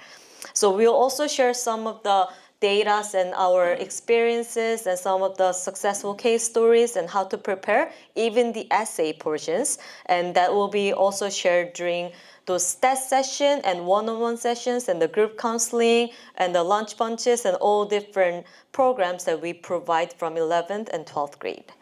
C: So we'll also share some of the data and our experiences and some of the successful case stories and how to prepare, even the essay portions. And that will be also shared during those STAT sessions and one-on-one sessions and the group counseling and the lunch bunches and all different programs that we provide from 11th and 12th grade.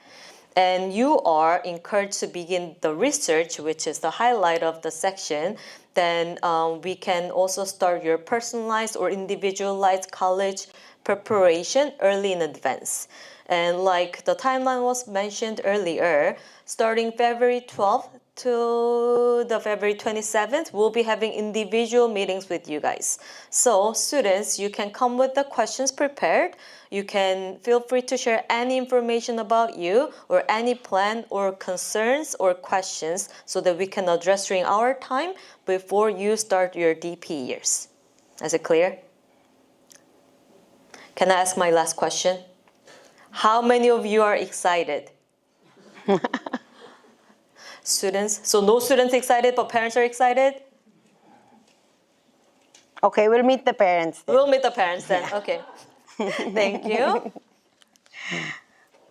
C: and you are encouraged to begin the research, which is the highlight of the section, then we can also start your personalized or individualized college preparation early in advance. And like the timeline was mentioned earlier, starting February 12th to the February 27th, we'll be having individual meetings with you guys. So students, you can come with the questions prepared. You can feel free to share any information about you or any plan or concerns or questions so that we can address during our time before you start your DP years. Is it clear? Can I ask my last question? How many of you are excited? Students? So no students excited, but parents are excited?
B: Okay, we'll meet the parents then.
C: We'll meet the parents then. Okay. Thank you.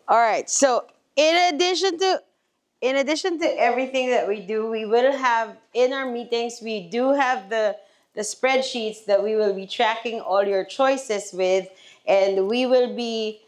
B: All right. So in addition to everything that we do, we will have in our meetings, we do have the spreadsheets that we will be tracking all your choices with, and we will be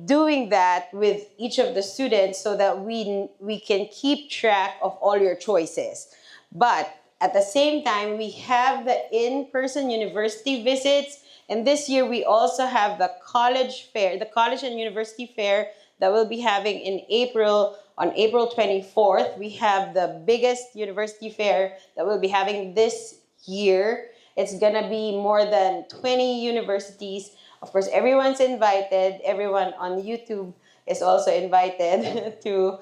B: doing that with each of the students so that we can keep track of all your choices. But at the same time, we have the in-person university visits, and this year we also have the college fair, the college and university fair that we'll be having in April, on April 24th. We have the biggest university fair that we'll be having this year. It's gonna be more than 20 universities. Of course, everyone's invited. Everyone on YouTube is also invited to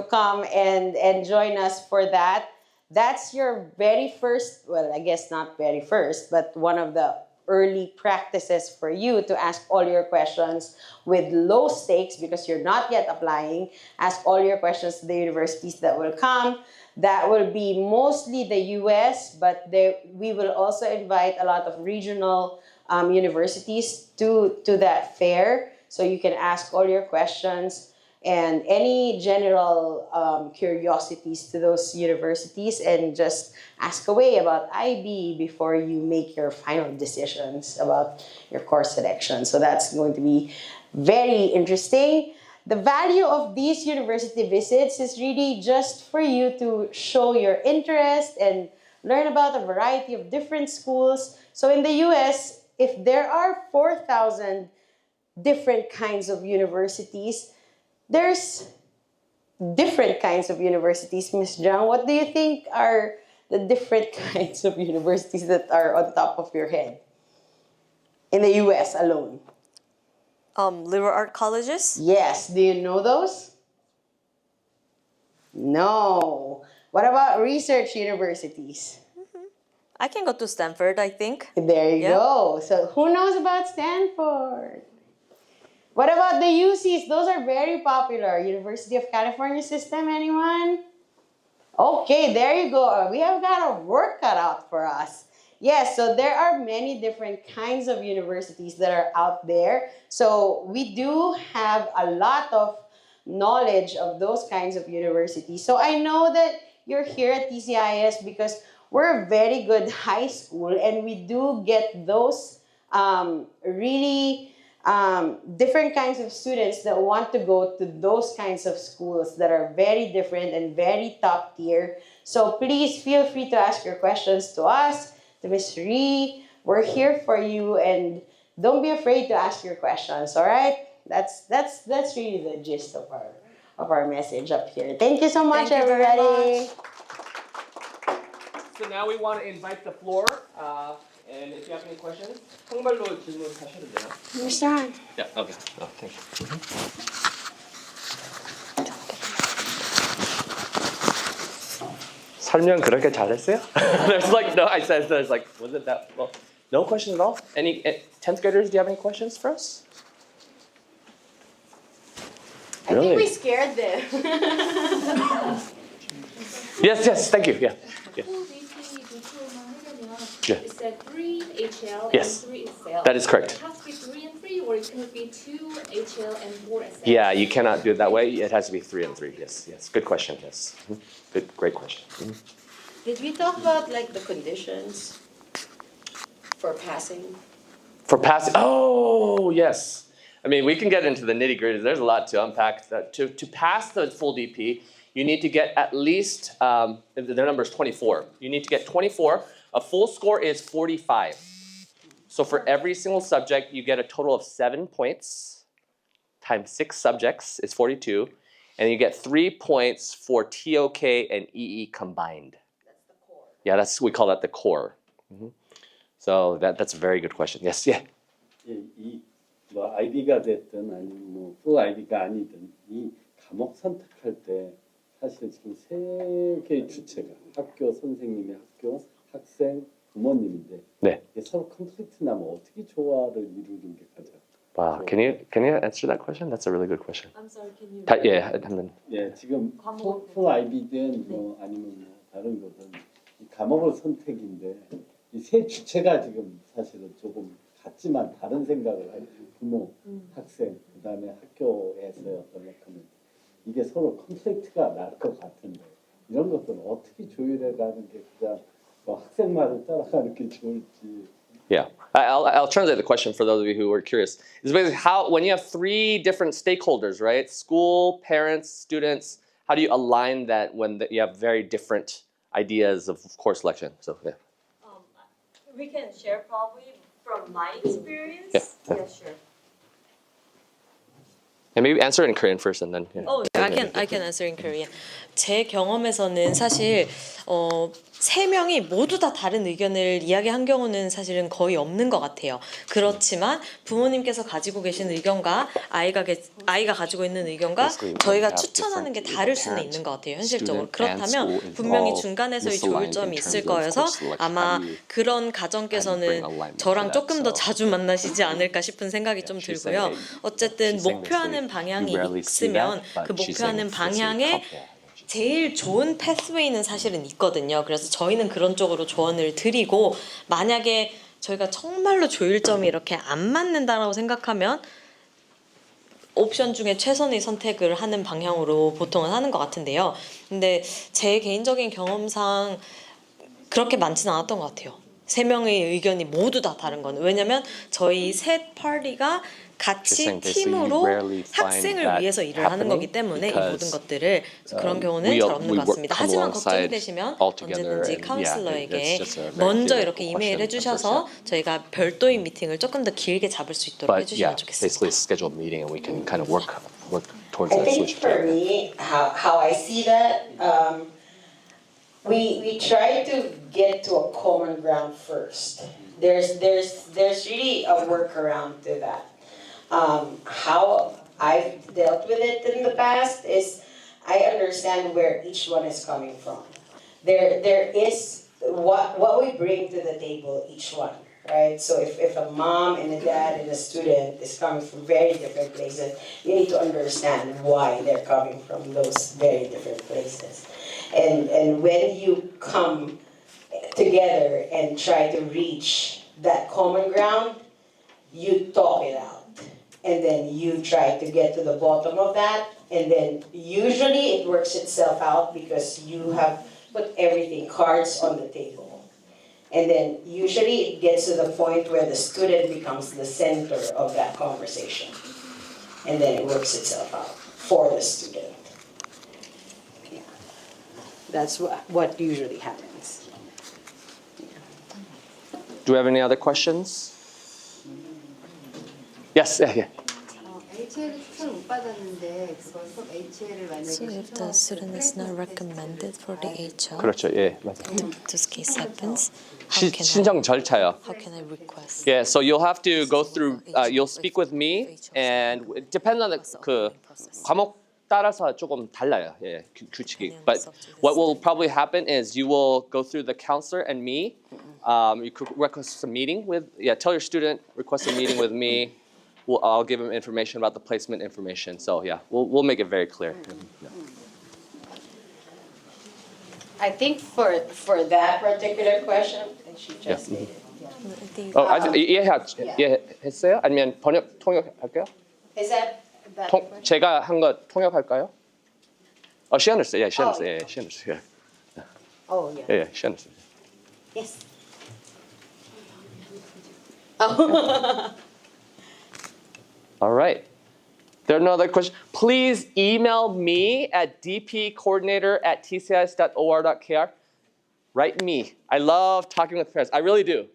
B: come and join us for that. That's your very first, well, I guess not very first, but one of the early practices for you to ask all your questions with low stakes because you're not yet applying. Ask all your questions to the universities that will come. That will be mostly the US, but we will also invite a lot of regional universities to that fair. So you can ask all your questions and any general curiosities to those universities and just ask away about IB before you make your final decisions about your course selection. So that's going to be very interesting. The value of these university visits is really just for you to show your interest and learn about a variety of different schools. So in the US, if there are 4,000 different kinds of universities, there's different kinds of universities, Miss Zhang. What do you think are the different kinds of universities that are on top of your head in the US alone?
C: Liberal art colleges?
B: Yes. Do you know those? No. What about research universities?
C: I can go to Stanford, I think.
B: There you
C: Yeah.
B: go. So who knows about Stanford? What about the UCs? Those are very popular. University of California System, anyone? Okay, there you go. We have got a work cut out for us. Yes, so there are many different kinds of universities that are out there. So we do have a lot of knowledge of those kinds of universities. So I know that you're here at TCIS because we're a very good high school and we do get those really different kinds of students that want to go to those kinds of schools that are very different and very top tier. So please feel free to ask your questions to us, to Ms. Ree. We're here for you and don't be afraid to ask your questions, all right? That's really the gist of our message up here. Thank you so much,
C: Thank you very
B: everybody.
C: much.
A: So now we want to invite the floor. And if you have any questions, 한국말로 질문하셔도 돼요.
B: Mr. Han.
A: Yeah, okay. Oh, thank you. 설명 그렇게 잘했어요? There's like no, I said there's like wasn't that well? No question at all. Any 10th graders? Do you have any questions for us?
B: I think we scared them.
A: Yes. Thank you. Yeah.
E: full DP diploma 하려면
A: Yeah.
E: it said 3 HL
A: Yes.
E: and 3 SL.
A: That is correct.
E: It has to be 3 and 3, or it can be 2 HL and 4 SL.
A: Yeah, you cannot do it that way. It has to be 3 and 3. Yes. Good question. Yes. Great question.
F: Did we talk about like the conditions for passing?
A: For passing, oh yes. I mean, we can get into the nitty gritty. There's a lot to unpack. To pass the full DP, you need to get at least, the number is 24. You need to get 24. A full score is 45. So for every single subject, you get a total of 7 points times 6 subjects is 42. And you get 3 points for TOK and EE combined.
F: That's the core.
A: Yeah, we call that the core. So that's a very good question. Yes, yeah.
G: 예, 뭐 아이디가 됐든 아니면 뭐 아이디가 아니든 이 과목 선택할 때 사실 지금 세 개의 주체가 학교 선생님의 학교, 학생, 부모님인데
A: 네.
G: 이게 서로 컨플릭트 나면 어떻게 조화를 이루는 게 가장
A: Wow, can you answer that question? That's a really good question.
C: I'm sorry, can you?
A: Yeah, 한번.
G: 예, 지금 풀 아이디든 뭐 아니면 뭐 다른 거든 이 과목을 선택인데 이 세 주체가 지금 사실은 조금 같지만 다른 생각을 하고 부모, 학생, 그다음에 학교에서의 어떤 역할은 이게 서로 컨플릭트가 날 것 같은데 이런 것들은 어떻게 조율해 가는 게 가장 뭐 학생 말을 따라가는 게 좋을지.
A: Yeah, I'll translate the question for those of you who are curious. It's basically how, when you have 3 different stakeholders, right? School, parents, students, how do you align that when you have very different ideas of course selection? So yeah.
C: We can share probably from my experience.
A: Yeah.
C: Yeah, sure.
A: And maybe answer it in Korean first and then. Yeah.
C: Oh, I can answer in Korean. 제 경험에서는 사실 3명이 모두 다 다른 의견을 이야기한 경우는 사실은 거의 없는 것 같아요. 그렇지만 부모님께서 가지고 계신 의견과 아이가 가지고 있는 의견과 저희가 추천하는 게 다를 수는 있는 것 같아요. 현실적으로. 그렇다면 분명히 중간에서의 조율점이 있을 거여서 아마 그런 가정께서는 저랑 조금 더 자주 만나시지 않을까 싶은 생각이 좀 들고요. 어쨌든 목표하는 방향이 있으면 그 목표하는 방향에 제일 좋은 패스웨이는 사실은 있거든요. 그래서 저희는 그런 쪽으로 조언을 드리고 만약에 저희가 정말로 조율점이 이렇게 안 맞는다라고 생각하면 옵션 중에 최선의 선택을 하는 방향으로 보통은 하는 것 같은데요. 근데 제 개인적인 경험상 그렇게 많지는 않았던 것 같아요. 3명의 의견이 모두 다 다른 거는. 왜냐면 저희 셋 파티가 같이 팀으로 학생을 위해서 일을 하는 거기 때문에 이 모든 것들을 그런 경우는 잘 없는 것 같습니다. 하지만 걱정이 되시면 언제든지 카운슬러에게 먼저 이렇게 이메일 해주셔서 저희가 별도의 미팅을 조금 더 길게 잡을 수 있도록 해주시면 좋겠습니다.
A: Basically schedule a meeting and we can kind of work towards
B: I
A: that
B: think
A: solution.
B: for me, how I see that, we try to get to a common ground first. There's really a workaround to that. How I've dealt with it in the past is I understand where each one is coming from. There is what we bring to the table, each one, right? So if a mom and a dad and a student is coming from very different places, you need to understand why they're coming from those very different places. And when you come together and try to reach that common ground, you talk it out. And then you try to get to the bottom of that. And then usually it works itself out because you have put everything, cards on the table. And then usually it gets to the point where the student becomes the center of that conversation. And then it works itself out for the student. Yeah. That's what usually happens.
A: Do we have any other questions? Yes, yeah.
H: HL을 추천 못 받았는데 그걸 꼭 HL을 만약에
C: So if the student is not recommended for the HR,
A: 그렇죠. 예, 맞아요.
C: this case happens, how
A: 신청 절차요.
C: can I request?
A: Yeah, so you'll have to go through. You'll speak with me, and it depends on 그 과목 따라서 조금 달라요. 예, 규칙이. But what will probably happen is you will go through the counselor and me. You could request a meeting with. Yeah, tell your student request a meeting with me. I'll give him information about the placement information. So yeah, we'll make it very clear. Yeah.
B: I think for that particular question, and she just made it.
A: 이해했어요? 아니면 통역할게요?
B: Is that question?
A: 제가 한 거 통역할까요? She understood. Yeah, she understood. Yeah, she understood. Yeah.
B: Oh, yeah.
A: Yeah, she understood.
B: Yes.
A: All right. There are no other questions. Please email me at dpcoordinator@tcis.or.kr. Write me. I love talking with parents. I really do.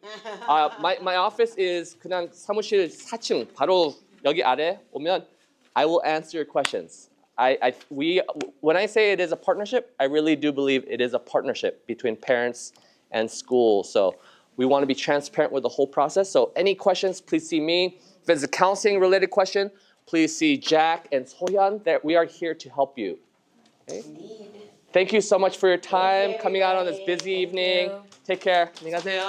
A: My office is 그냥 사무실 4층 바로 여기 아래 오면 I will answer your questions. When I say it is a partnership, I really do believe it is a partnership between parents and school. So we want to be transparent with the whole process. So any questions, please see me. If it's a counseling related question, please see Jack and Sohyun. We are here to help you. Okay? Thank you so much for your time coming out on this busy evening. Take care. 안녕하세요.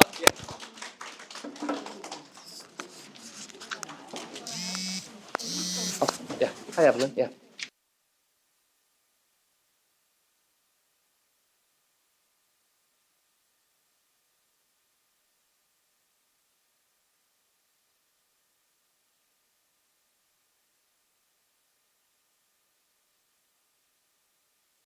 A: Oh, yeah. Hi, Evelyn. Yeah.